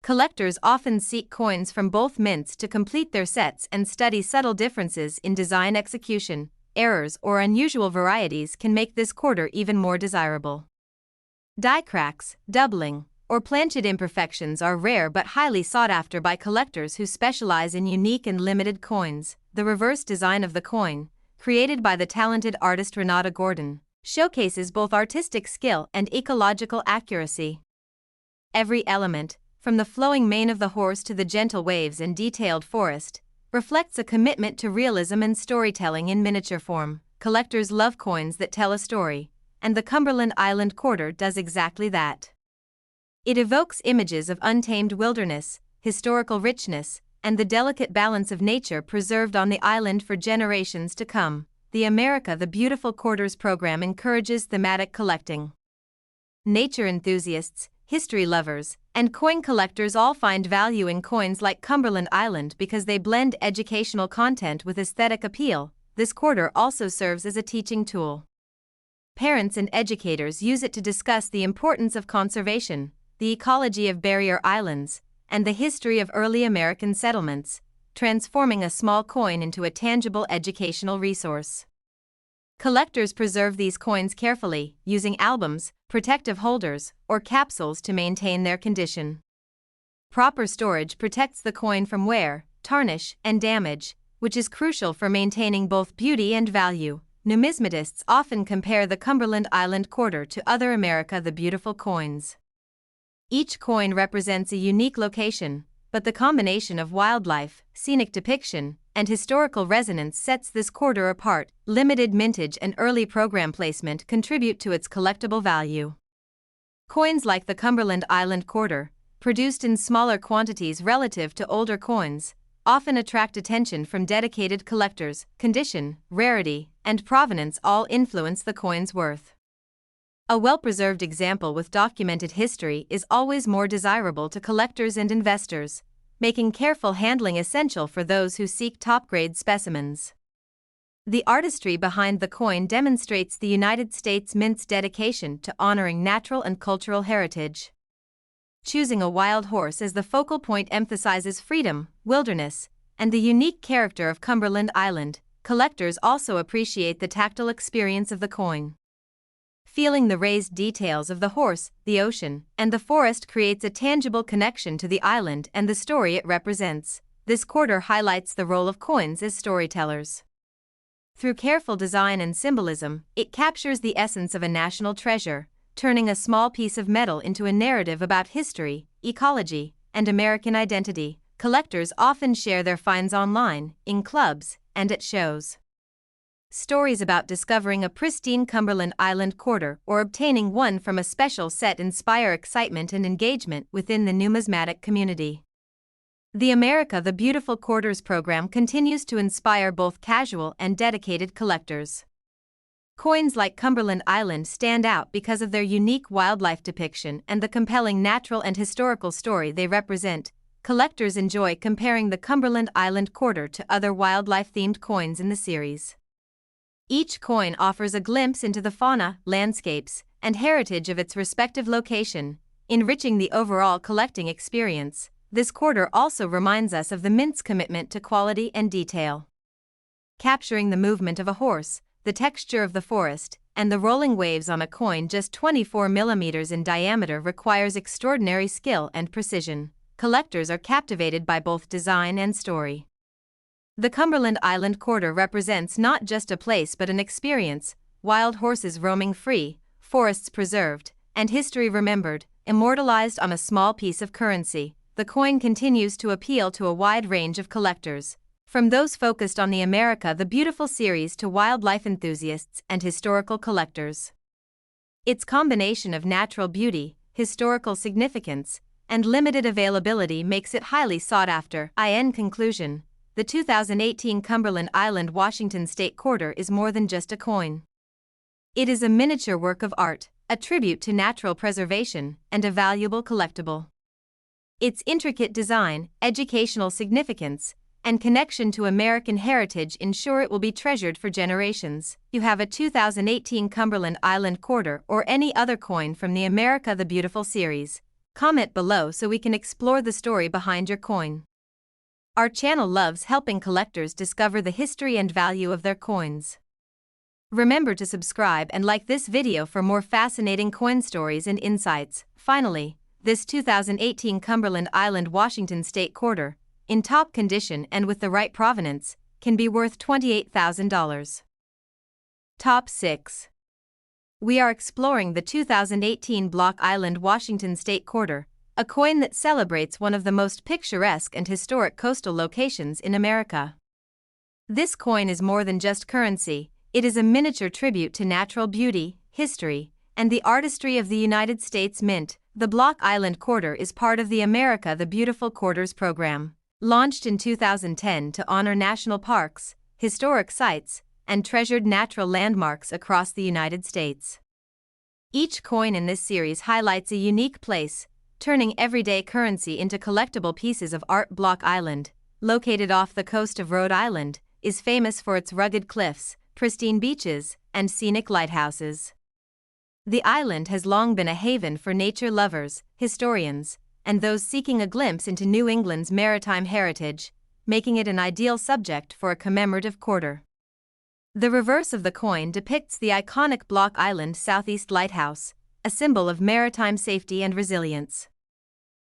Collectors often seek coins from both mints to complete their sets and study subtle differences in design execution. Errors or unusual varieties can make this quarter even more desirable. Die cracks, doubling, or planchet imperfections are rare but highly sought after by collectors who specialize in unique and limited coins. The reverse design of the coin, created by the talented artist Renata Gordon, showcases both artistic skill and ecological accuracy. Every element, from the flowing mane of the horse to the gentle waves and detailed forest, reflects a commitment to realism and storytelling in miniature form. Collectors love coins that tell a story, and the Cumberland Island quarter does exactly that. It evokes images of untamed wilderness, historical richness, and the delicate balance of nature preserved on the island for generations to come. The America the Beautiful Quarters program encourages thematic collecting. Nature enthusiasts, history lovers, and coin collectors all find value in coins like Cumberland Island because they blend educational content with aesthetic appeal. This quarter also serves as a teaching tool. Parents and educators use it to discuss the importance of conservation, the ecology of barrier islands, and the history of early American settlements, transforming a small coin into a tangible educational resource. Collectors preserve these coins carefully, using albums, protective holders, or capsules to maintain their condition. Proper storage protects the coin from wear, tarnish, and damage, which is crucial for maintaining both beauty and value. Numismatists often compare the Cumberland Island quarter to other America the Beautiful coins. Each coin represents a unique location, but the combination of wildlife, scenic depiction, and historical resonance sets this quarter apart. Limited mintage and early program placement contribute to its collectible value. Coins like the Cumberland Island quarter, produced in smaller quantities relative to older coins, often attract attention from dedicated collectors. Condition, rarity, and provenance all influence the coin's worth. A well-preserved example with documented history is always more desirable to collectors and investors, making careful handling essential for those who seek top-grade specimens. The artistry behind the coin demonstrates the United States Mint's dedication to honoring natural and cultural heritage. Choosing a wild horse as the focal point emphasizes freedom, wilderness, and the unique character of Cumberland Island. Collectors also appreciate the tactile experience of the coin. Feeling the raised details of the horse, the ocean, and the forest creates a tangible connection to the island and the story it represents. This quarter highlights the role of coins as storytellers. Through careful design and symbolism, it captures the essence of a national treasure, turning a small piece of metal into a narrative about history, ecology, and American identity. Collectors often share their finds online, in clubs, and at shows. Stories about discovering a pristine Cumberland Island quarter or obtaining one from a special set inspire excitement and engagement within the numismatic community. The America the Beautiful Quarters program continues to inspire both casual and dedicated collectors. Coins like Cumberland Island stand out because of their unique wildlife depiction and the compelling natural and historical story they represent. Collectors enjoy comparing the Cumberland Island quarter to other wildlife-themed coins in the series. Each coin offers a glimpse into the fauna, landscapes, and heritage of its respective location, enriching the overall collecting experience. This quarter also reminds us of the Mint's commitment to quality and detail. Capturing the movement of a horse, the texture of the forest, and the rolling waves on a coin just 24 millimeters in diameter requires extraordinary skill and precision. Collectors are captivated by both design and story. The Cumberland Island quarter represents not just a place but an experience: wild horses roaming free, forests preserved, and history remembered, immortalized on a small piece of currency. The coin continues to appeal to a wide range of collectors, from those focused on the America the Beautiful series to wildlife enthusiasts and historical collectors. Its combination of natural beauty, historical significance, and limited availability makes it highly sought after. In conclusion, the 2018 Cumberland Island Washington State Quarter is more than just a coin. It is a miniature work of art, a tribute to natural preservation, and a valuable collectible. Its intricate design, educational significance, and connection to American heritage ensure it will be treasured for generations. If you have a 2018 Cumberland Island quarter or any other coin from the America the Beautiful series, comment below so we can explore the story behind your coin. Our channel loves helping collectors discover the history and value of their coins. Remember to subscribe and like this video for more fascinating coin stories and insights. Finally, this 2018 Cumberland Island Washington State Quarter, in top condition and with the right provenance, can be worth $28,000. Top 6. We are exploring the 2018 Block Island Washington State Quarter, a coin that celebrates one of the most picturesque and historic coastal locations in America. This coin is more than just currency, it is a miniature tribute to natural beauty, history, and the artistry of the United States Mint. The Block Island Quarter is part of the America the Beautiful Quarters program, launched in 2010 to honor national parks, historic sites, and treasured natural landmarks across the United States. Each coin in this series highlights a unique place, turning everyday currency into collectible pieces of art. Block Island, located off the coast of Rhode Island, is famous for its rugged cliffs, pristine beaches, and scenic lighthouses. The island has long been a haven for nature lovers, historians, and those seeking a glimpse into New England's maritime heritage, making it an ideal subject for a commemorative quarter. The reverse of the coin depicts the iconic Block Island Southeast Lighthouse, a symbol of maritime safety and resilience.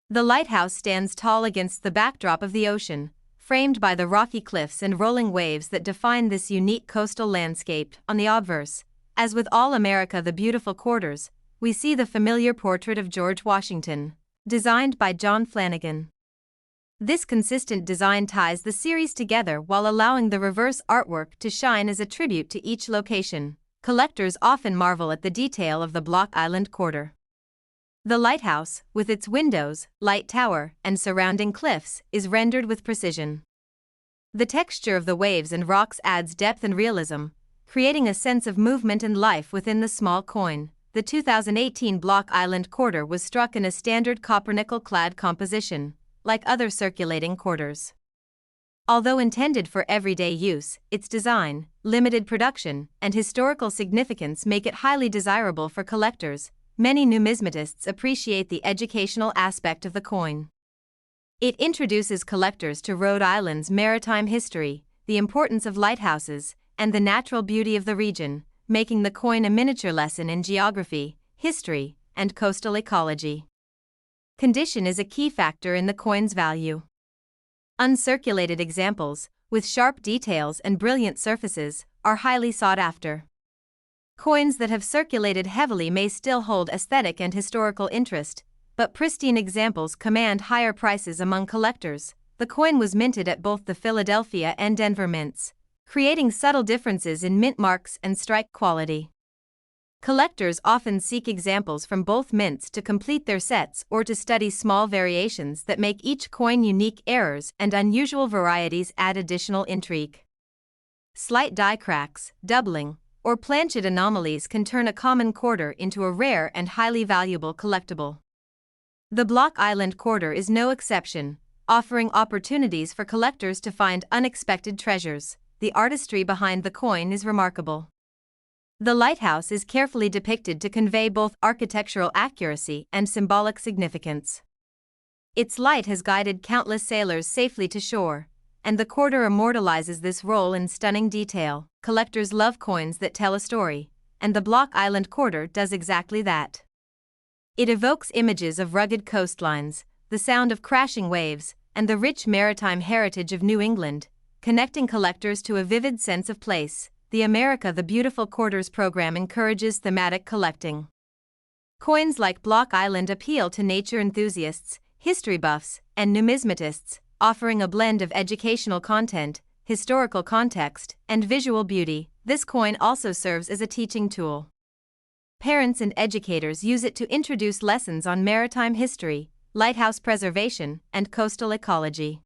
The lighthouse stands tall against the backdrop of the ocean, framed by the rocky cliffs and rolling waves that define this unique coastal landscape. On the obverse, as with all America the Beautiful quarters, we see the familiar portrait of George Washington, designed by John Flanagan. This consistent design ties the series together while allowing the reverse artwork to shine as a tribute to each location. Collectors often marvel at the detail of the Block Island quarter. The lighthouse, with its windows, light tower, and surrounding cliffs, is rendered with precision. The texture of the waves and rocks adds depth and realism, creating a sense of movement and life within the small coin. The 2018 Block Island quarter was struck in a standard copper-nickel-clad composition, like other circulating quarters. Although intended for everyday use, its design, limited production, and historical significance make it highly desirable for collectors. Many numismatists appreciate the educational aspect of the coin. It introduces collectors to Rhode Island's maritime history, the importance of lighthouses, and the natural beauty of the region, making the coin a miniature lesson in geography, history, and coastal ecology. Condition is a key factor in the coin's value. Uncirculated examples, with sharp details and brilliant surfaces, are highly sought after. Coins that have circulated heavily may still hold aesthetic and historical interest, but pristine examples command higher prices among collectors. The coin was minted at both the Philadelphia and Denver mints, creating subtle differences in mint marks and strike quality. Collectors often seek examples from both mints to complete their sets or to study small variations that make each coin unique. Errors and unusual varieties add additional intrigue. Slight die cracks, doubling, or planchet anomalies can turn a common quarter into a rare and highly valuable collectible. The Block Island quarter is no exception, offering opportunities for collectors to find unexpected treasures. The artistry behind the coin is remarkable. The lighthouse is carefully depicted to convey both architectural accuracy and symbolic significance. Its light has guided countless sailors safely to shore, and the quarter immortalizes this role in stunning detail. Collectors love coins that tell a story, and the Block Island quarter does exactly that. It evokes images of rugged coastlines, the sound of crashing waves, and the rich maritime heritage of New England, connecting collectors to a vivid sense of place. The America the Beautiful Quarters program encourages thematic collecting. Coins like Block Island appeal to nature enthusiasts, history buffs, and numismatists, offering a blend of educational content, historical context, and visual beauty. This coin also serves as a teaching tool. Parents and educators use it to introduce lessons on maritime history, lighthouse preservation, and coastal ecology.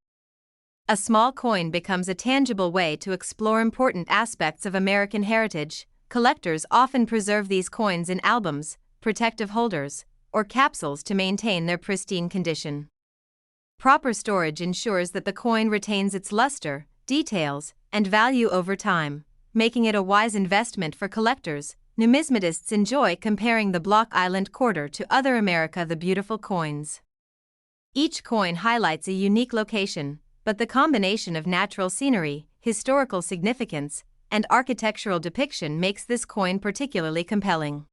A small coin becomes a tangible way to explore important aspects of American heritage. Collectors often preserve these coins in albums, protective holders, or capsules to maintain their pristine condition. Proper storage ensures that the coin retains its luster, details, and value over time, making it a wise investment for collectors. Numismatists enjoy comparing the Block Island quarter to other America the Beautiful coins. Each coin highlights a unique location, but the combination of natural scenery, historical significance, and architectural depiction makes this coin particularly compelling.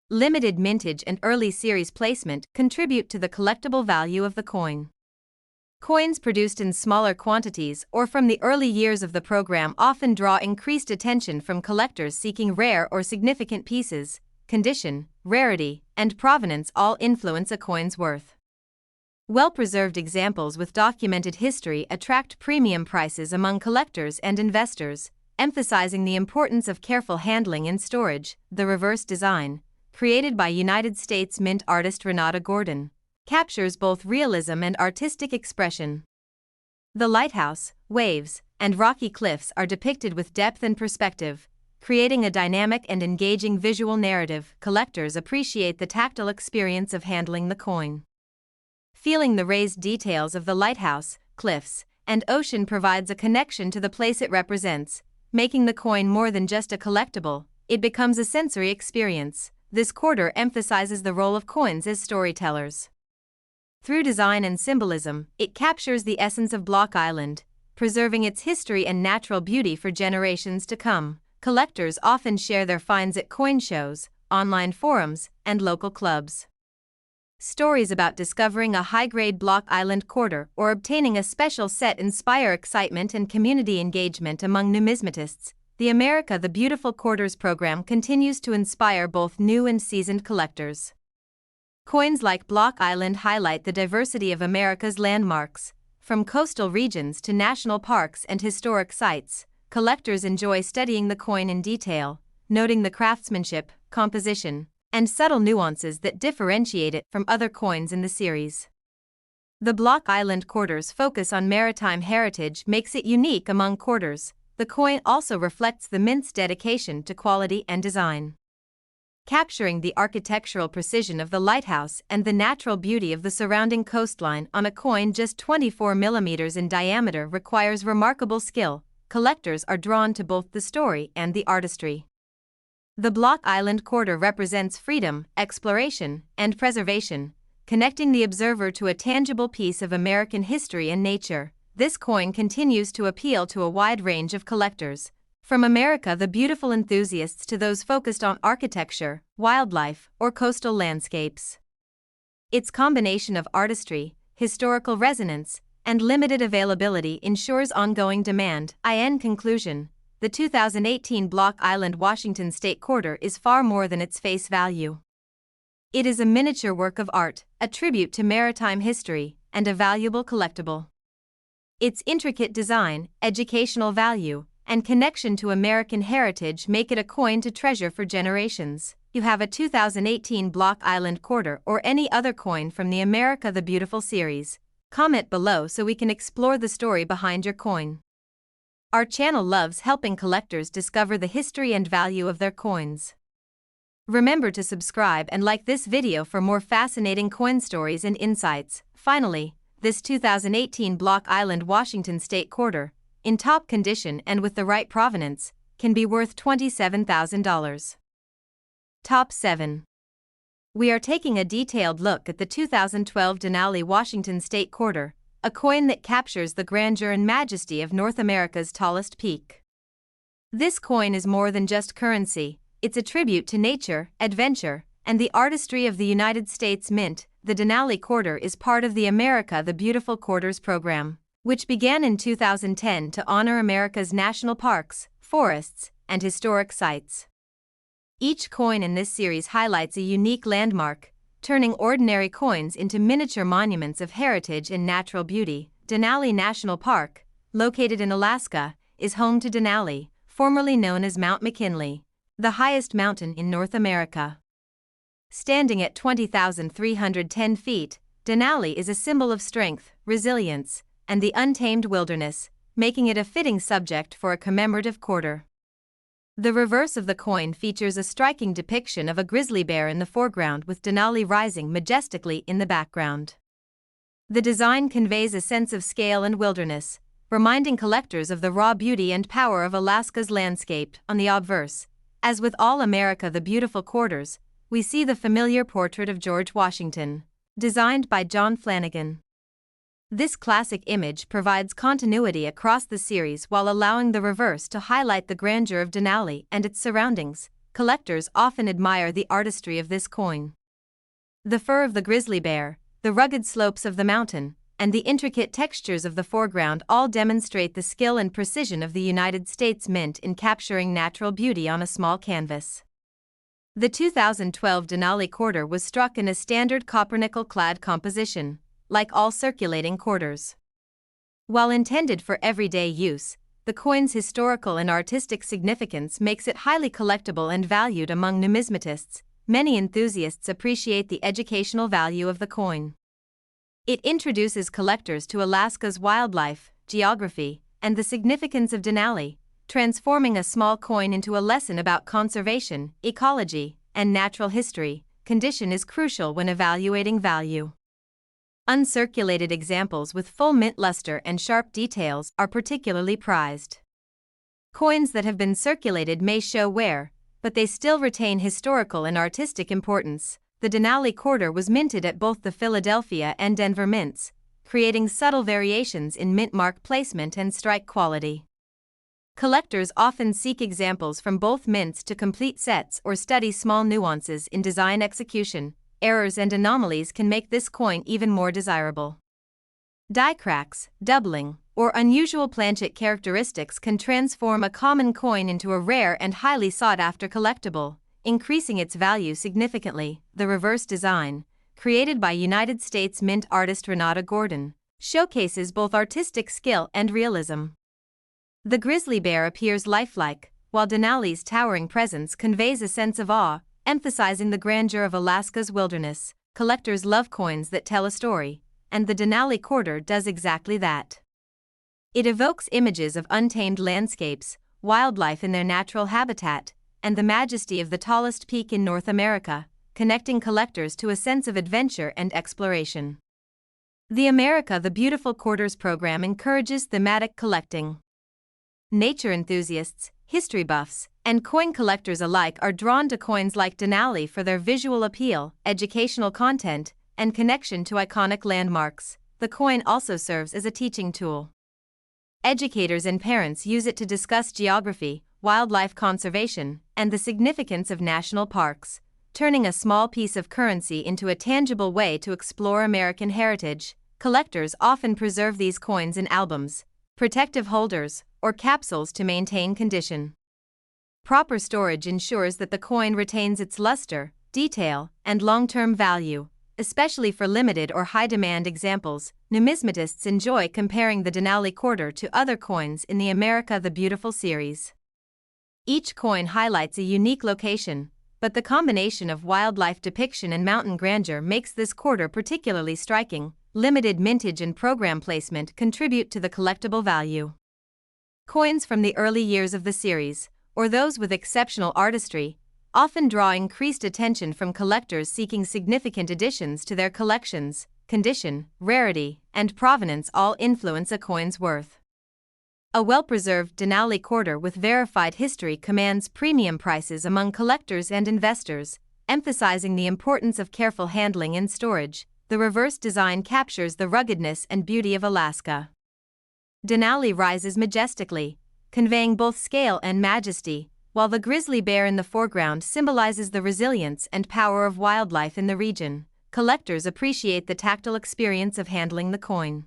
Limited mintage and early series placement contribute to the collectible value of the coin. Coins produced in smaller quantities or from the early years of the program often draw increased attention from collectors seeking rare or significant pieces. Condition, rarity, and provenance all influence a coin's worth. Well-preserved examples with documented history attract premium prices among collectors and investors, emphasizing the importance of careful handling and storage. The reverse design, created by United States mint artist Renata Gordon, captures both realism and artistic expression. The lighthouse, waves, and rocky cliffs are depicted with depth and perspective, creating a dynamic and engaging visual narrative. Collectors appreciate the tactile experience of handling the coin. Feeling the raised details of the lighthouse, cliffs, and ocean provides a connection to the place it represents, making the coin more than just a collectible. It becomes a sensory experience. This quarter emphasizes the role of coins as storytellers. Through design and symbolism, it captures the essence of Block Island, preserving its history and natural beauty for generations to come. Collectors often share their finds at coin shows, online forums, and local clubs. Stories about discovering a high-grade Block Island quarter or obtaining a special set inspire excitement and community engagement among numismatists. The America the Beautiful Quarters program continues to inspire both new and seasoned collectors. Coins like Block Island highlight the diversity of America's landmarks. From coastal regions to national parks and historic sites, collectors enjoy studying the coin in detail, noting the craftsmanship, composition, and subtle nuances that differentiate it from other coins in the series. The Block Island quarter's focus on maritime heritage makes it unique among quarters. The coin also reflects the mint's dedication to quality and design. Capturing the architectural precision of the lighthouse and the natural beauty of the surrounding coastline on a coin just 24 millimeters in diameter requires remarkable skill. Collectors are drawn to both the story and the artistry. The Block Island quarter represents freedom, exploration, and preservation, connecting the observer to a tangible piece of American history and nature. This coin continues to appeal to a wide range of collectors, from America the Beautiful enthusiasts to those focused on architecture, wildlife, or coastal landscapes. Its combination of artistry, historical resonance, and limited availability ensures ongoing demand. In conclusion, the 2018 Block Island Washington State Quarter is far more than its face value. It is a miniature work of art, a tribute to maritime history, and a valuable collectible. Its intricate design, educational value, and connection to American heritage make it a coin to treasure for generations. You have a 2018 Block Island quarter or any other coin from the America the Beautiful series? Comment below so we can explore the story behind your coin. Our channel loves helping collectors discover the history and value of their coins. Remember to subscribe and like this video for more fascinating coin stories and insights. Finally, this 2018 Block Island Washington State Quarter, in top condition and with the right provenance, can be worth $27,000. Top 7. We are taking a detailed look at the 2012 Denali Washington State Quarter, a coin that captures the grandeur and majesty of North America's tallest peak. This coin is more than just currency, it's a tribute to nature, adventure, and the artistry of the United States Mint. The Denali quarter is part of the America the Beautiful Quarters program, which began in 2010 to honor America's national parks, forests, and historic sites. Each coin in this series highlights a unique landmark, turning ordinary coins into miniature monuments of heritage and natural beauty. Denali National Park, located in Alaska, is home to Denali, formerly known as Mount McKinley, the highest mountain in North America. Standing at 20,310 feet, Denali is a symbol of strength, resilience, and the untamed wilderness, making it a fitting subject for a commemorative quarter. The reverse of the coin features a striking depiction of a grizzly bear in the foreground with Denali rising majestically in the background. The design conveys a sense of scale and wilderness, reminding collectors of the raw beauty and power of Alaska's landscape. On the obverse, as with all America the Beautiful Quarters, we see the familiar portrait of George Washington, designed by John Flanagan. This classic image provides continuity across the series while allowing the reverse to highlight the grandeur of Denali and its surroundings. Collectors often admire the artistry of this coin. The fur of the grizzly bear, the rugged slopes of the mountain, and the intricate textures of the foreground all demonstrate the skill and precision of the United States Mint in capturing natural beauty on a small canvas. The 2012 Denali quarter was struck in a standard copper-nickel-clad composition, like all circulating quarters. While intended for everyday use, the coin's historical and artistic significance makes it highly collectible and valued among numismatists. Many enthusiasts appreciate the educational value of the coin. It introduces collectors to Alaska's wildlife, geography, and the significance of Denali, transforming a small coin into a lesson about conservation, ecology, and natural history. Condition is crucial when evaluating value. Uncirculated examples with full mint luster and sharp details are particularly prized. Coins that have been circulated may show wear, but they still retain historical and artistic importance. The Denali quarter was minted at both the Philadelphia and Denver mints, creating subtle variations in mint mark placement and strike quality. Collectors often seek examples from both mints to complete sets or study small nuances in design execution. Errors and anomalies can make this coin even more desirable. Die cracks, doubling, or unusual planchet characteristics can transform a common coin into a rare and highly sought-after collectible, increasing its value significantly. The reverse design, created by United States mint artist Renata Gordon, showcases both artistic skill and realism. The grizzly bear appears lifelike, while Denali's towering presence conveys a sense of awe, emphasizing the grandeur of Alaska's wilderness. Collectors love coins that tell a story, and the Denali quarter does exactly that. It evokes images of untamed landscapes, wildlife in their natural habitat, and the majesty of the tallest peak in North America, connecting collectors to a sense of adventure and exploration. The America the Beautiful Quarters program encourages thematic collecting. Nature enthusiasts, history buffs, and coin collectors alike are drawn to coins like Denali for their visual appeal, educational content, and connection to iconic landmarks. The coin also serves as a teaching tool. Educators and parents use it to discuss geography, wildlife conservation, and the significance of national parks, turning a small piece of currency into a tangible way to explore American heritage. Collectors often preserve these coins in albums, protective holders, or capsules to maintain condition. Proper storage ensures that the coin retains its luster, detail, and long-term value, especially for limited or high-demand examples. Numismatists enjoy comparing the Denali quarter to other coins in the America the Beautiful series. Each coin highlights a unique location, but the combination of wildlife depiction and mountain grandeur makes this quarter particularly striking. Limited mintage and program placement contribute to the collectible value. Coins from the early years of the series, or those with exceptional artistry, often draw increased attention from collectors seeking significant additions to their collections. Condition, rarity, and provenance all influence a coin's worth. A well-preserved Denali quarter with verified history commands premium prices among collectors and investors, emphasizing the importance of careful handling and storage. The reverse design captures the ruggedness and beauty of Alaska. Denali rises majestically, conveying both scale and majesty, while the grizzly bear in the foreground symbolizes the resilience and power of wildlife in the region. Collectors appreciate the tactile experience of handling the coin.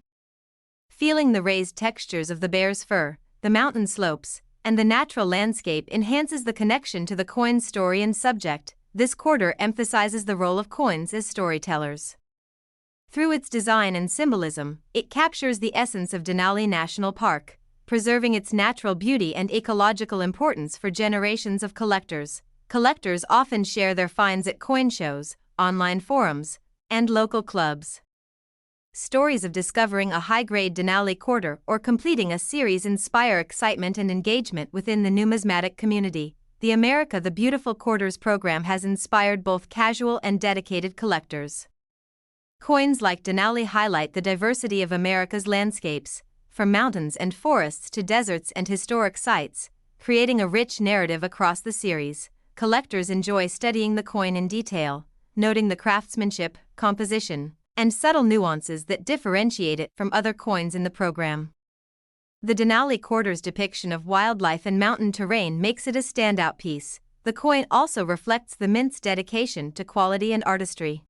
Feeling the raised textures of the bear's fur, the mountain slopes, and the natural landscape enhances the connection to the coin's story and subject. This quarter emphasizes the role of coins as storytellers. Through its design and symbolism, it captures the essence of Denali National Park, preserving its natural beauty and ecological importance for generations of collectors. Collectors often share their finds at coin shows, online forums, and local clubs. Stories of discovering a high-grade Denali quarter or completing a series inspire excitement and engagement within the numismatic community. The America the Beautiful Quarters program has inspired both casual and dedicated collectors. Coins like Denali highlight the diversity of America's landscapes, from mountains and forests to deserts and historic sites, creating a rich narrative across the series. Collectors enjoy studying the coin in detail, noting the craftsmanship, composition, and subtle nuances that differentiate it from other coins in the program. The Denali quarter's depiction of wildlife and mountain terrain makes it a standout piece. The coin also reflects the mint's dedication to quality and artistry.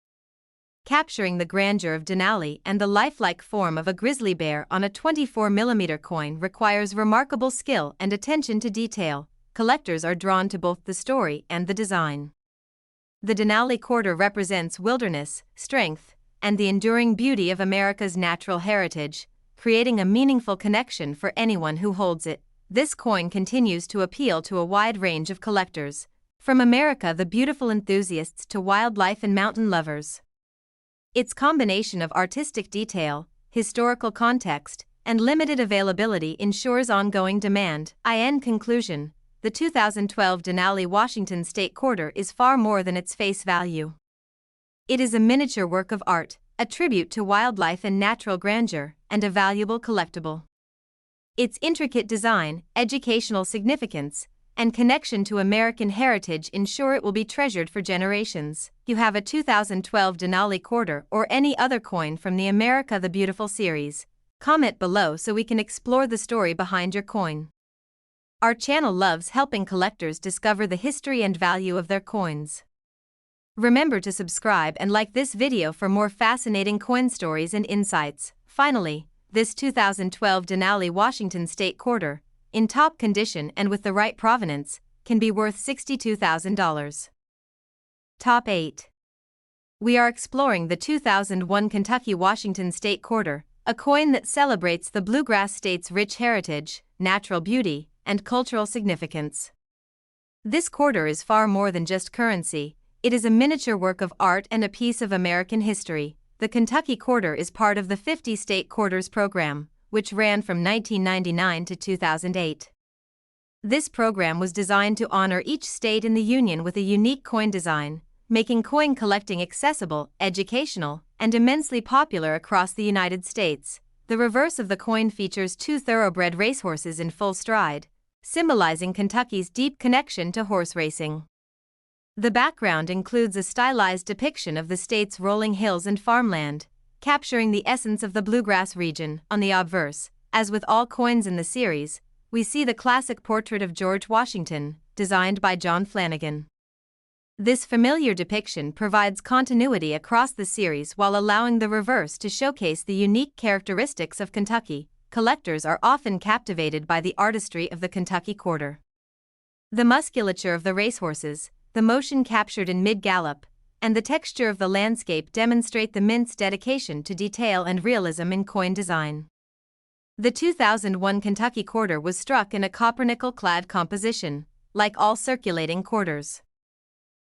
Capturing the grandeur of Denali and the lifelike form of a grizzly bear on a 24mm coin requires remarkable skill and attention to detail. Collectors are drawn to both the story and the design. The Denali quarter represents wilderness, strength, and the enduring beauty of America's natural heritage, creating a meaningful connection for anyone who holds it. This coin continues to appeal to a wide range of collectors, from America the Beautiful enthusiasts to wildlife and mountain lovers. Its combination of artistic detail, historical context, and limited availability ensures ongoing demand. In conclusion, the 2012 Denali Washington State Quarter is far more than its face value. It is a miniature work of art, a tribute to wildlife and natural grandeur, and a valuable collectible. Its intricate design, educational significance, and connection to American heritage ensure it will be treasured for generations. You have a 2012 Denali quarter or any other coin from the America the Beautiful series. Comment below so we can explore the story behind your coin. Our channel loves helping collectors discover the history and value of their coins. Remember to subscribe and like this video for more fascinating coin stories and insights. Finally, this 2012 Denali Washington State quarter, in top condition and with the right provenance, can be worth $62,000. Top 8. We are exploring the 2001 Kentucky Washington State quarter, a coin that celebrates the Bluegrass State's rich heritage, natural beauty, and cultural significance. This quarter is far more than just currency, it is a miniature work of art and a piece of American history. The Kentucky quarter is part of the 50 State Quarters program, which ran from 1999 to 2008. This program was designed to honor each state in the Union with a unique coin design, making coin collecting accessible, educational, and immensely popular across the United States. The reverse of the coin features two thoroughbred racehorses in full stride, symbolizing Kentucky's deep connection to horse racing. The background includes a stylized depiction of the state's rolling hills and farmland, capturing the essence of the bluegrass region. On the obverse, as with all coins in the series, we see the classic portrait of George Washington, designed by John Flanagan. This familiar depiction provides continuity across the series while allowing the reverse to showcase the unique characteristics of Kentucky. Collectors are often captivated by the artistry of the Kentucky quarter. The musculature of the racehorses, the motion captured in mid-gallop, and the texture of the landscape demonstrate the mint's dedication to detail and realism in coin design. The 2001 Kentucky quarter was struck in a copper-nickel-clad composition, like all circulating quarters.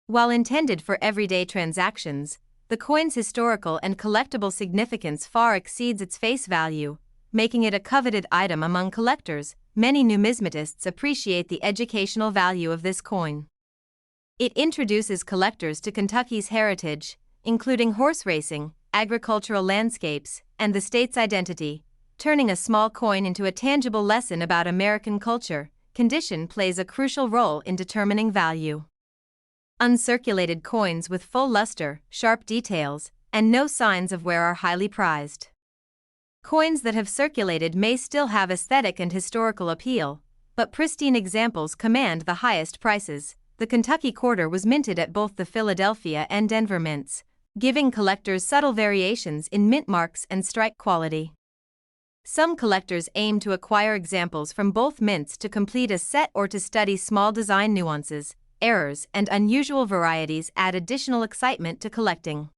While intended for everyday transactions, the coin's historical and collectible significance far exceeds its face value, making it a coveted item among collectors. Many numismatists appreciate the educational value of this coin. It introduces collectors to Kentucky's heritage, including horse racing, agricultural landscapes, and the state's identity, turning a small coin into a tangible lesson about American culture. Condition plays a crucial role in determining value. Uncirculated coins with full luster, sharp details, and no signs of wear are highly prized. Coins that have circulated may still have aesthetic and historical appeal, but pristine examples command the highest prices. The Kentucky quarter was minted at both the Philadelphia and Denver mints, giving collectors subtle variations in mint marks and strike quality. Some collectors aim to acquire examples from both mints to complete a set or to study small design nuances. Errors and unusual varieties add additional excitement to collecting.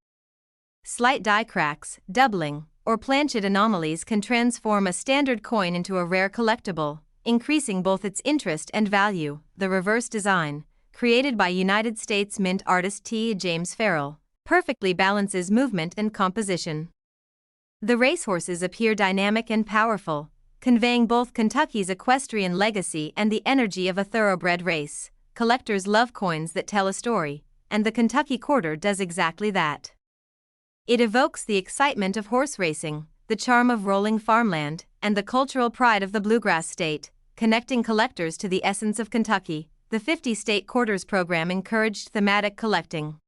Slight die cracks, doubling, or planchet anomalies can transform a standard coin into a rare collectible, increasing both its interest and value. The reverse design, created by United States mint artist T. James Farrell, perfectly balances movement and composition. The racehorses appear dynamic and powerful, conveying both Kentucky's equestrian legacy and the energy of a thoroughbred race. Collectors love coins that tell a story, and the Kentucky quarter does exactly that. It evokes the excitement of horse racing, the charm of rolling farmland, and the cultural pride of the Bluegrass State, connecting collectors to the essence of Kentucky. The 50 State Quarters program encouraged thematic collecting.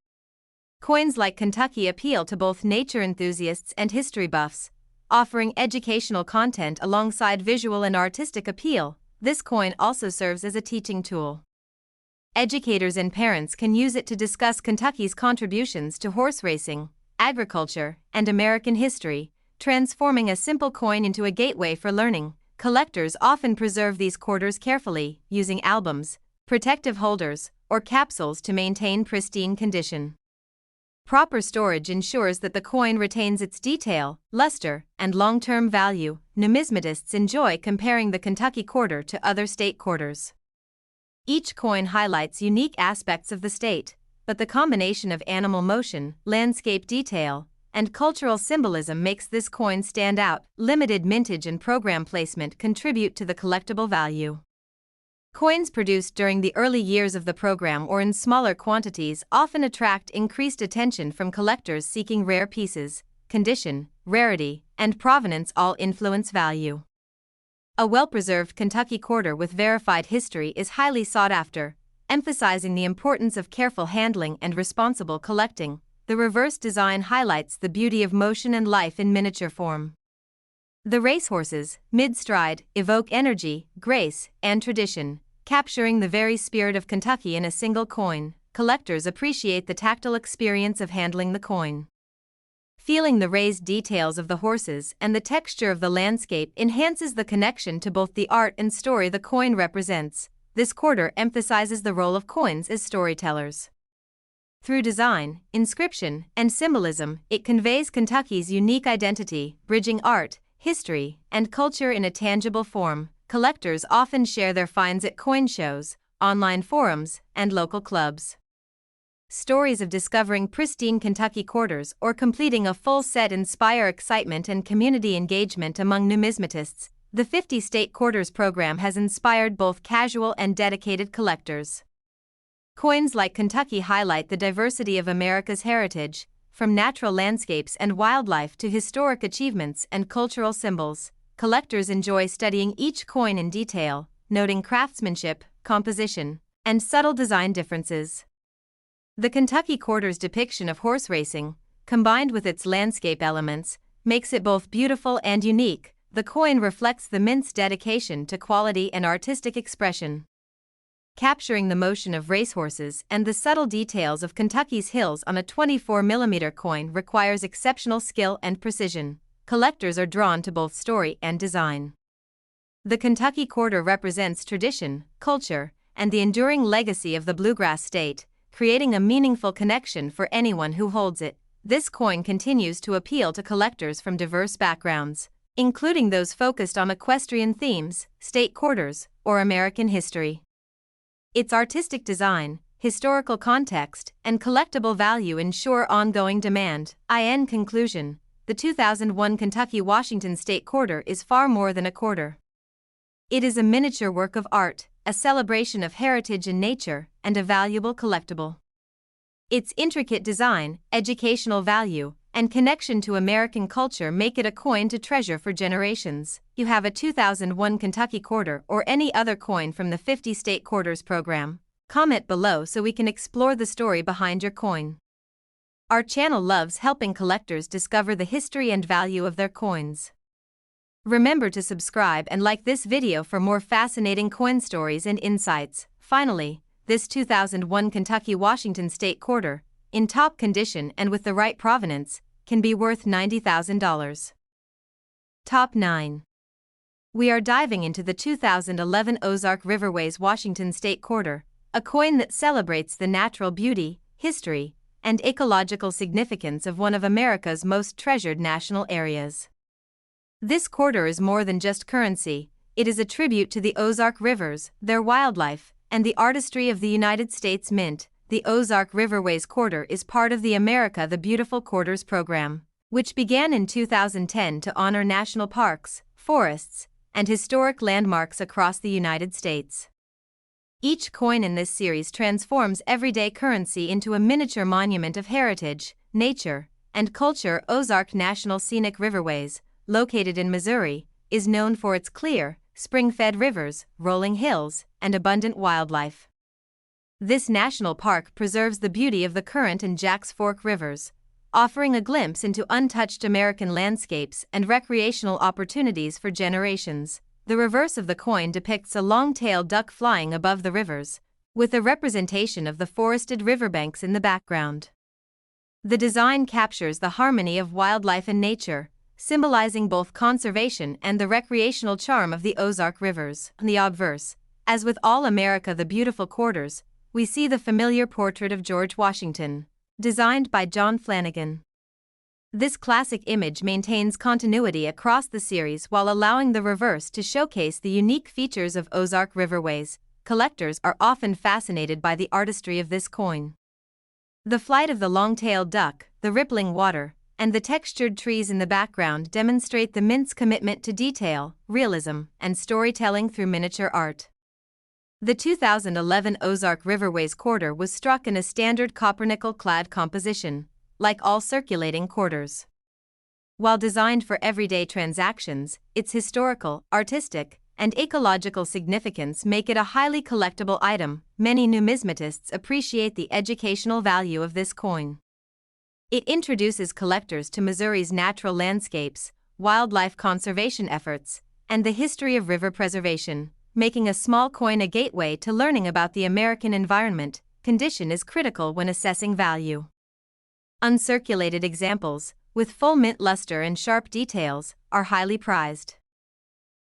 Coins like Kentucky appeal to both nature enthusiasts and history buffs, offering educational content alongside visual and artistic appeal. This coin also serves as a teaching tool. Educators and parents can use it to discuss Kentucky's contributions to horse racing, agriculture, and American history, transforming a simple coin into a gateway for learning. Collectors often preserve these quarters carefully, using albums, protective holders, or capsules to maintain pristine condition. Proper storage ensures that the coin retains its detail, luster, and long-term value. Numismatists enjoy comparing the Kentucky quarter to other state quarters. Each coin highlights unique aspects of the state, but the combination of animal motion, landscape detail, and cultural symbolism makes this coin stand out. Limited mintage and program placement contribute to the collectible value. Coins produced during the early years of the program or in smaller quantities often attract increased attention from collectors seeking rare pieces. Condition, rarity, and provenance all influence value. A well-preserved Kentucky quarter with verified history is highly sought after, emphasizing the importance of careful handling and responsible collecting. The reverse design highlights the beauty of motion and life in miniature form. The racehorses, mid-stride, evoke energy, grace, and tradition, capturing the very spirit of Kentucky in a single coin. Collectors appreciate the tactile experience of handling the coin. Feeling the raised details of the horses and the texture of the landscape enhances the connection to both the art and story the coin represents. This quarter emphasizes the role of coins as storytellers. Through design, inscription, and symbolism, it conveys Kentucky's unique identity, bridging art, history, and culture in a tangible form. Collectors often share their finds at coin shows, online forums, and local clubs. Stories of discovering pristine Kentucky quarters or completing a full set inspire excitement and community engagement among numismatists. The 50 State Quarters program has inspired both casual and dedicated collectors. Coins like Kentucky highlight the diversity of America's heritage, from natural landscapes and wildlife to historic achievements and cultural symbols. Collectors enjoy studying each coin in detail, noting craftsmanship, composition, and subtle design differences. The Kentucky quarter's depiction of horse racing, combined with its landscape elements, makes it both beautiful and unique. The coin reflects the mint's dedication to quality and artistic expression. Capturing the motion of racehorses and the subtle details of Kentucky's hills on a 24mm coin requires exceptional skill and precision. Collectors are drawn to both story and design. The Kentucky quarter represents tradition, culture, and the enduring legacy of the bluegrass state, creating a meaningful connection for anyone who holds it. This coin continues to appeal to collectors from diverse backgrounds, including those focused on equestrian themes, state quarters, or American history. Its artistic design, historical context, and collectible value ensure ongoing demand. In conclusion, the 2001 Kentucky-Washington State Quarter is far more than a quarter. It is a miniature work of art, a celebration of heritage and nature, and a valuable collectible. Its intricate design, educational value, and connection to American culture make it a coin to treasure for generations. You have a 2001 Kentucky quarter or any other coin from the 50 State Quarters program? Comment below so we can explore the story behind your coin. Our channel loves helping collectors discover the history and value of their coins. Remember to subscribe and like this video for more fascinating coin stories and insights. Finally, this 2001 Kentucky-Washington State Quarter, in top condition and with the right provenance, can be worth $90,000. Top 9. We are diving into the 2011 Ozark Riverways Washington State Quarter, a coin that celebrates the natural beauty, history, and ecological significance of one of America's most treasured national areas. This quarter is more than just currency, it is a tribute to the Ozark Rivers, their wildlife, and the artistry of the United States Mint. The Ozark Riverways Quarter is part of the America the Beautiful Quarters program, which began in 2010 to honor national parks, forests, and historic landmarks across the United States. Each coin in this series transforms everyday currency into a miniature monument of heritage, nature, and culture. Ozark National Scenic Riverways, located in Missouri, is known for its clear, spring-fed rivers, rolling hills, and abundant wildlife. This national park preserves the beauty of the Current and Jacks Fork rivers, offering a glimpse into untouched American landscapes and recreational opportunities for generations. The reverse of the coin depicts a long-tailed duck flying above the rivers, with a representation of the forested riverbanks in the background. The design captures the harmony of wildlife and nature, symbolizing both conservation and the recreational charm of the Ozark Rivers. On the obverse, as with all America the Beautiful Quarters, we see the familiar portrait of George Washington, designed by John Flanagan. This classic image maintains continuity across the series while allowing the reverse to showcase the unique features of Ozark Riverways. Collectors are often fascinated by the artistry of this coin. The flight of the long-tailed duck, the rippling water, and the textured trees in the background demonstrate the Mint's commitment to detail, realism, and storytelling through miniature art. The 2011 Ozark Riverways Quarter was struck in a standard copper-nickel-clad composition, like all circulating quarters. While designed for everyday transactions, its historical, artistic, and ecological significance make it a highly collectible item. Many numismatists appreciate the educational value of this coin. It introduces collectors to Missouri's natural landscapes, wildlife conservation efforts, and the history of river preservation, making a small coin a gateway to learning about the American environment. Condition is critical when assessing value. Uncirculated examples, with full mint luster and sharp details, are highly prized.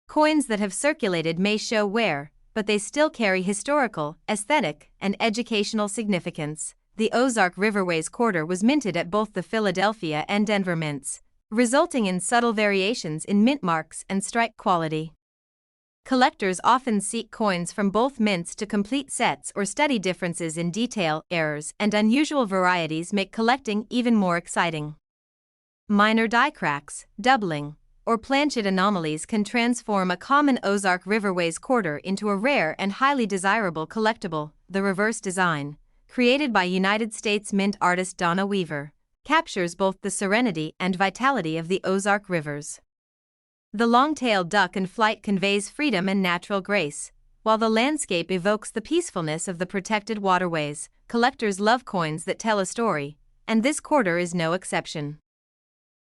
Coins that have circulated may show wear, but they still carry historical, aesthetic, and educational significance. The Ozark Riverways quarter was minted at both the Philadelphia and Denver mints, resulting in subtle variations in mint marks and strike quality. Collectors often seek coins from both mints to complete sets or study differences in detail. Errors and unusual varieties make collecting even more exciting. Minor die cracks, doubling, or planchet anomalies can transform a common Ozark Riverways quarter into a rare and highly desirable collectible. The reverse design, created by United States mint artist Donna Weaver, captures both the serenity and vitality of the Ozark rivers. The long-tailed duck in flight conveys freedom and natural grace, while the landscape evokes the peacefulness of the protected waterways. Collectors love coins that tell a story, and this quarter is no exception.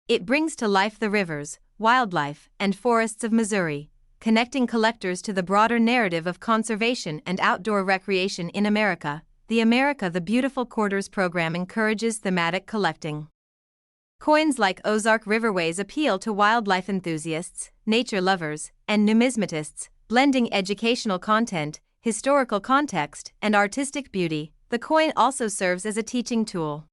It brings to life the rivers, wildlife, and forests of Missouri, connecting collectors to the broader narrative of conservation and outdoor recreation in America. The America the Beautiful Quarters program encourages thematic collecting. Coins like Ozark Riverways appeal to wildlife enthusiasts, nature lovers, and numismatists, blending educational content, historical context, and artistic beauty. The coin also serves as a teaching tool.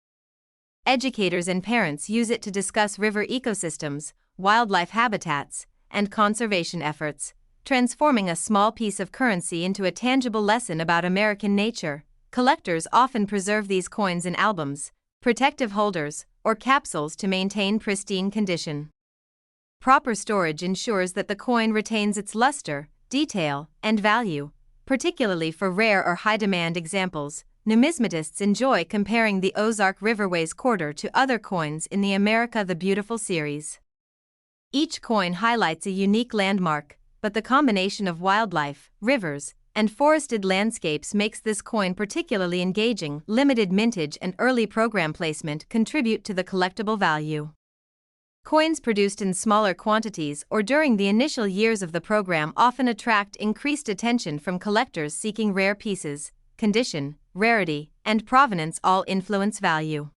Educators and parents use it to discuss river ecosystems, wildlife habitats, and conservation efforts, transforming a small piece of currency into a tangible lesson about American nature. Collectors often preserve these coins in albums, protective holders, or capsules to maintain pristine condition. Proper storage ensures that the coin retains its luster, detail, and value, particularly for rare or high-demand examples. Numismatists enjoy comparing the Ozark Riverways quarter to other coins in the America the Beautiful series. Each coin highlights a unique landmark, but the combination of wildlife, rivers, and forested landscapes makes this coin particularly engaging. Limited mintage and early program placement contribute to the collectible value. Coins produced in smaller quantities or during the initial years of the program often attract increased attention from collectors seeking rare pieces. Condition, rarity, and provenance all influence value.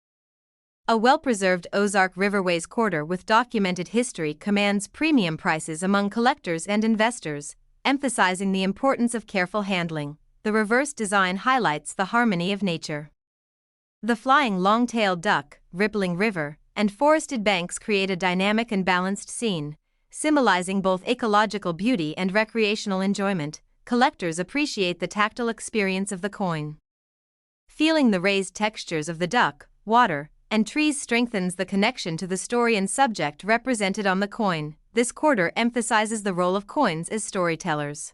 A well-preserved Ozark Riverways quarter with documented history commands premium prices among collectors and investors, emphasizing the importance of careful handling. The reverse design highlights the harmony of nature. The flying long-tailed duck, rippling river, and forested banks create a dynamic and balanced scene, symbolizing both ecological beauty and recreational enjoyment. Collectors appreciate the tactile experience of the coin. Feeling the raised textures of the duck, water, and trees strengthens the connection to the story and subject represented on the coin. This quarter emphasizes the role of coins as storytellers.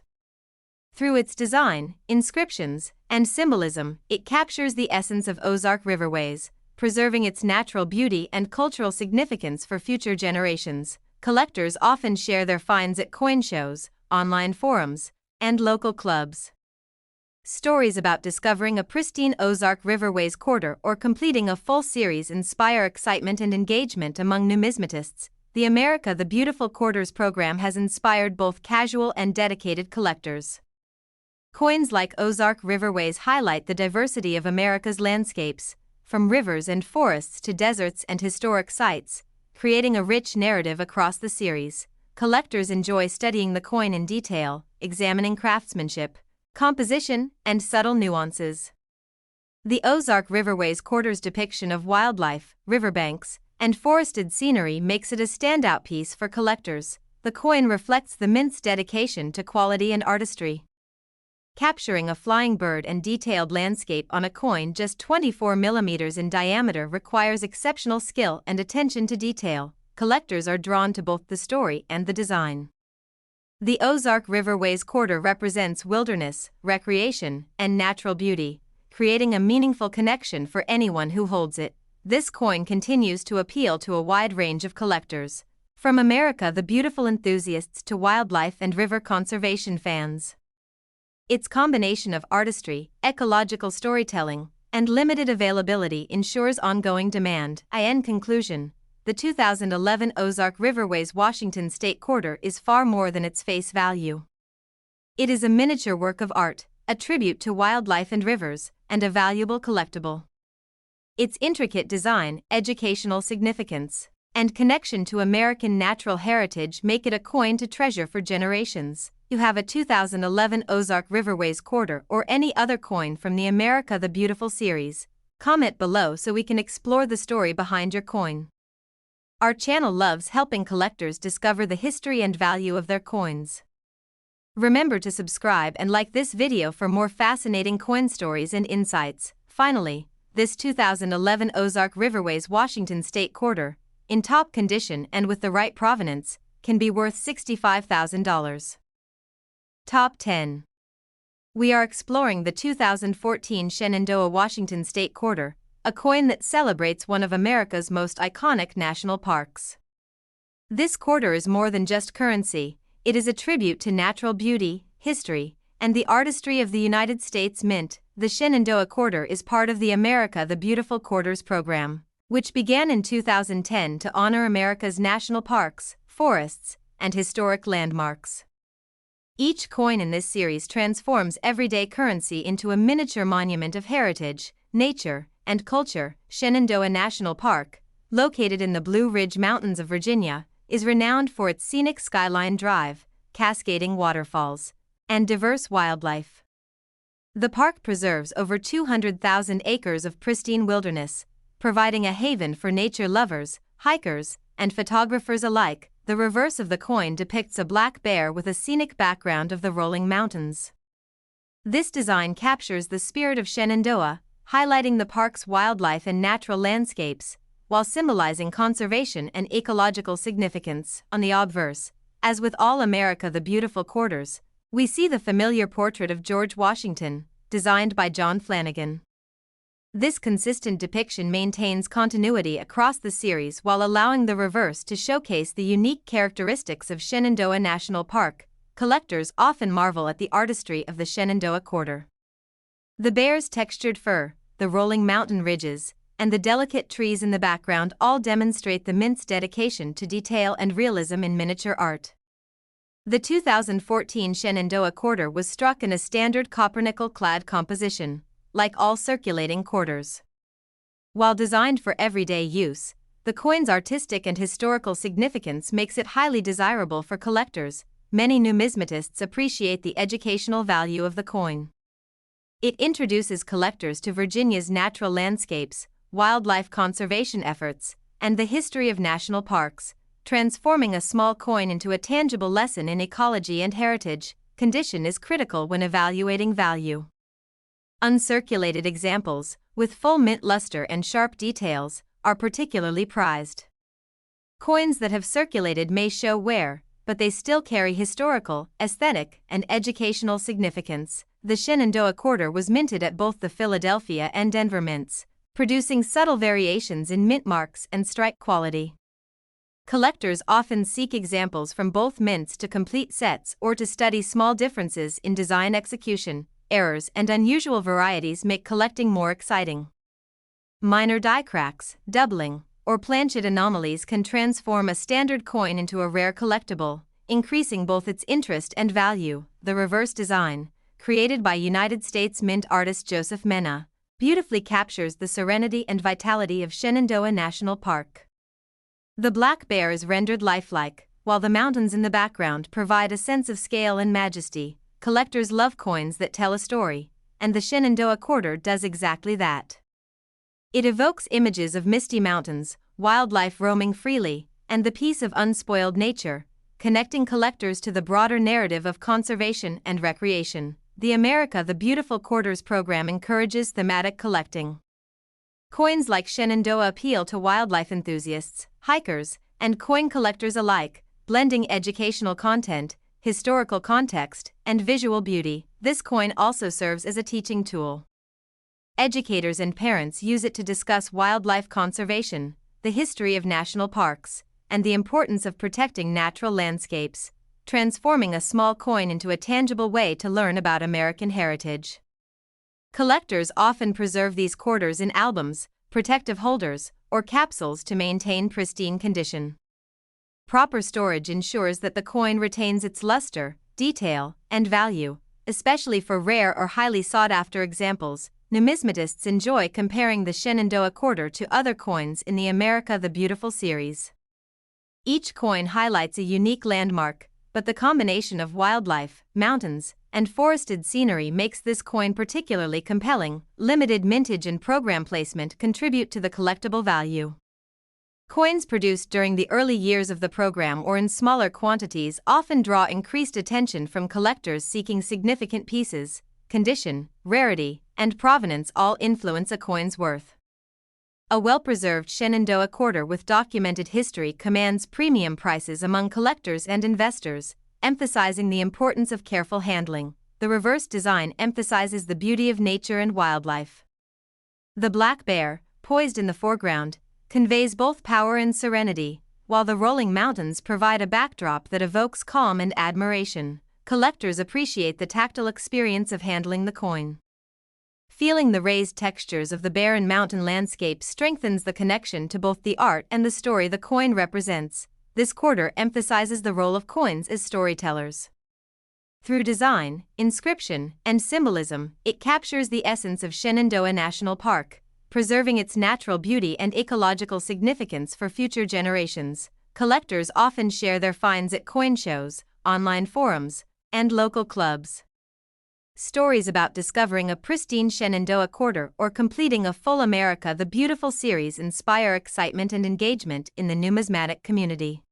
Through its design, inscriptions, and symbolism, it captures the essence of Ozark Riverways, preserving its natural beauty and cultural significance for future generations. Collectors often share their finds at coin shows, online forums, and local clubs. Stories about discovering a pristine Ozark Riverways quarter or completing a full series inspire excitement and engagement among numismatists. The America the Beautiful Quarters program has inspired both casual and dedicated collectors. Coins like Ozark Riverways highlight the diversity of America's landscapes, from rivers and forests to deserts and historic sites, creating a rich narrative across the series. Collectors enjoy studying the coin in detail, examining craftsmanship, composition, and subtle nuances. The Ozark Riverways quarter's depiction of wildlife, riverbanks, and forested scenery makes it a standout piece for collectors. The coin reflects the mint's dedication to quality and artistry. Capturing a flying bird and detailed landscape on a coin just 24 millimeters in diameter requires exceptional skill and attention to detail. Collectors are drawn to both the story and the design. The Ozark Riverways quarter represents wilderness, recreation, and natural beauty, creating a meaningful connection for anyone who holds it. This coin continues to appeal to a wide range of collectors, From America the Beautiful enthusiasts to wildlife and river conservation fans. Its combination of artistry, ecological storytelling, and limited availability ensures ongoing demand. In conclusion, the 2011 Ozark Riverways Washington State Quarter is far more than its face value. It is a miniature work of art, a tribute to wildlife and rivers, and a valuable collectible. Its intricate design, educational significance, and connection to American natural heritage make it a coin to treasure for generations. You have a 2011 Ozark Riverways quarter or any other coin from the America the Beautiful series? Comment below so we can explore the story behind your coin. Our channel loves helping collectors discover the history and value of their coins. Remember to subscribe and like this video for more fascinating coin stories and insights. Finally, this 2011 Ozark Riverways Washington State Quarter, in top condition and with the right provenance, can be worth $65,000. Top 10. We are exploring the 2014 Shenandoah Washington State Quarter, a coin that celebrates one of America's most iconic national parks. This quarter is more than just currency, it is a tribute to natural beauty, history, and the artistry of the United States Mint. The Shenandoah Quarter is part of the America the Beautiful Quarters program, which began in 2010 to honor America's national parks, forests, and historic landmarks. Each coin in this series transforms everyday currency into a miniature monument of heritage, nature, and culture. Shenandoah National Park, located in the Blue Ridge Mountains of Virginia, is renowned for its scenic skyline drive, cascading waterfalls, and diverse wildlife. The park preserves over 200,000 acres of pristine wilderness, providing a haven for nature lovers, hikers, and photographers alike. The reverse of the coin depicts a black bear with a scenic background of the rolling mountains. This design captures the spirit of Shenandoah, highlighting the park's wildlife and natural landscapes, while symbolizing conservation and ecological significance. On the obverse, as with all America the Beautiful quarters, we see the familiar portrait of George Washington, designed by John Flanagan. This consistent depiction maintains continuity across the series while allowing the reverse to showcase the unique characteristics of Shenandoah National Park. Collectors often marvel at the artistry of the Shenandoah Quarter. The bear's textured fur, the rolling mountain ridges, and the delicate trees in the background all demonstrate the Mint's dedication to detail and realism in miniature art. The 2014 Shenandoah Quarter was struck in a standard copper-nickel-clad composition, like all circulating quarters. While designed for everyday use, the coin's artistic and historical significance makes it highly desirable for collectors. Many numismatists appreciate the educational value of the coin. It introduces collectors to Virginia's natural landscapes, wildlife conservation efforts, and the history of national parks, transforming a small coin into a tangible lesson in ecology and heritage. Condition is critical when evaluating value. Uncirculated examples, with full mint luster and sharp details, are particularly prized. Coins that have circulated may show wear, but they still carry historical, aesthetic, and educational significance. The Shenandoah Quarter was minted at both the Philadelphia and Denver mints, producing subtle variations in mint marks and strike quality. Collectors often seek examples from both mints to complete sets or to study small differences in design execution. Errors and unusual varieties make collecting more exciting. Minor die cracks, doubling, or planchet anomalies can transform a standard coin into a rare collectible, increasing both its interest and value. The reverse design, created by United States Mint artist Joseph Mena, beautifully captures the serenity and vitality of Shenandoah National Park. The black bear is rendered lifelike, while the mountains in the background provide a sense of scale and majesty. Collectors love coins that tell a story, and the Shenandoah Quarter does exactly that. It evokes images of misty mountains, wildlife roaming freely, and the peace of unspoiled nature, connecting collectors to the broader narrative of conservation and recreation. The America the Beautiful Quarters program encourages thematic collecting. Coins like Shenandoah appeal to wildlife enthusiasts, hikers, and coin collectors alike, blending educational content, historical context, and visual beauty. This coin also serves as a teaching tool. Educators and parents use it to discuss wildlife conservation, the history of national parks, and the importance of protecting natural landscapes, transforming a small coin into a tangible way to learn about American heritage. Collectors often preserve these quarters in albums, protective holders, or capsules to maintain pristine condition. Proper storage ensures that the coin retains its luster, detail, and value, especially for rare or highly sought-after examples. Numismatists enjoy comparing the Shenandoah quarter to other coins in the America the Beautiful series. Each coin highlights a unique landmark, but the combination of wildlife, mountains, and forested scenery makes this coin particularly compelling. Limited mintage and program placement contribute to the collectible value. Coins produced during the early years of the program or in smaller quantities often draw increased attention from collectors seeking significant pieces. Condition, rarity, and provenance all influence a coin's worth. A well-preserved Shenandoah quarter with documented history commands premium prices among collectors and investors, emphasizing the importance of careful handling. The reverse design emphasizes the beauty of nature and wildlife. The black bear, poised in the foreground, conveys both power and serenity, while the rolling mountains provide a backdrop that evokes calm and admiration. Collectors appreciate the tactile experience of handling the coin. Feeling the raised textures of the barren mountain landscape strengthens the connection to both the art and the story the coin represents. This quarter emphasizes the role of coins as storytellers. Through design, inscription, and symbolism, it captures the essence of Shenandoah National Park, preserving its natural beauty and ecological significance for future generations. Collectors often share their finds at coin shows, online forums, and local clubs. Stories about discovering a pristine Shenandoah quarter or completing a full America the Beautiful series inspire excitement and engagement in the numismatic community.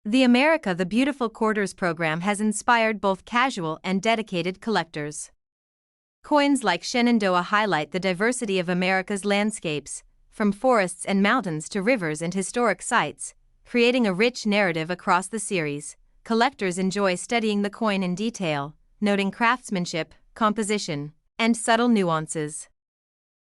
The America the Beautiful Quarters program has inspired both casual and dedicated collectors. Coins like Shenandoah highlight the diversity of America's landscapes, from forests and mountains to rivers and historic sites, creating a rich narrative across the series. Collectors enjoy studying the coin in detail, noting craftsmanship, composition, and subtle nuances.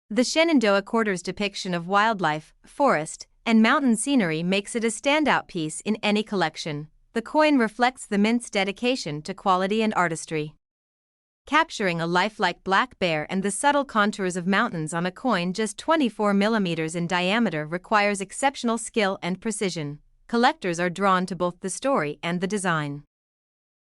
The Shenandoah quarter's depiction of wildlife, forest, and mountain scenery makes it a standout piece in any collection. The coin reflects the mint's dedication to quality and artistry. Capturing a lifelike black bear and the subtle contours of mountains on a coin just 24 millimeters in diameter requires exceptional skill and precision. Collectors are drawn to both the story and the design.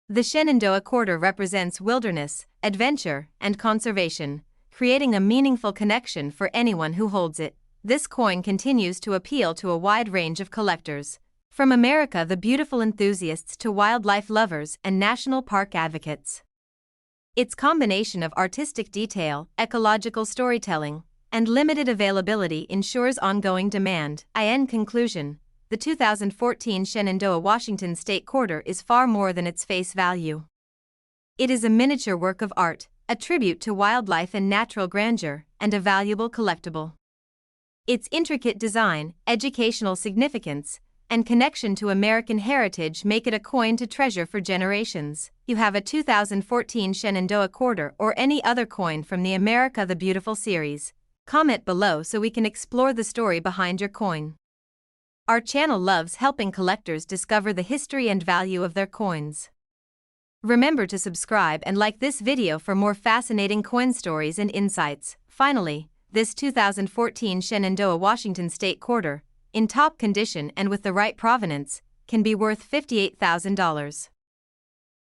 The Shenandoah quarter represents wilderness, adventure, and conservation, creating a meaningful connection for anyone who holds it. This coin continues to appeal to a wide range of collectors, from America the Beautiful enthusiasts to wildlife lovers and national park advocates. Its combination of artistic detail, ecological storytelling, and limited availability ensures ongoing demand. In conclusion, the 2014 Shenandoah Washington State Quarter is far more than its face value. It is a miniature work of art, a tribute to wildlife and natural grandeur, and a valuable collectible. Its intricate design, educational significance, and connection to American heritage make it a coin to treasure for generations. You have a 2014 Shenandoah quarter or any other coin from the America the Beautiful series? Comment below so we can explore the story behind your coin. Our channel loves helping collectors discover the history and value of their coins. Remember to subscribe and like this video for more fascinating coin stories and insights. Finally, this 2014 Shenandoah Washington State Quarter, in top condition and with the right provenance, can be worth $58,000.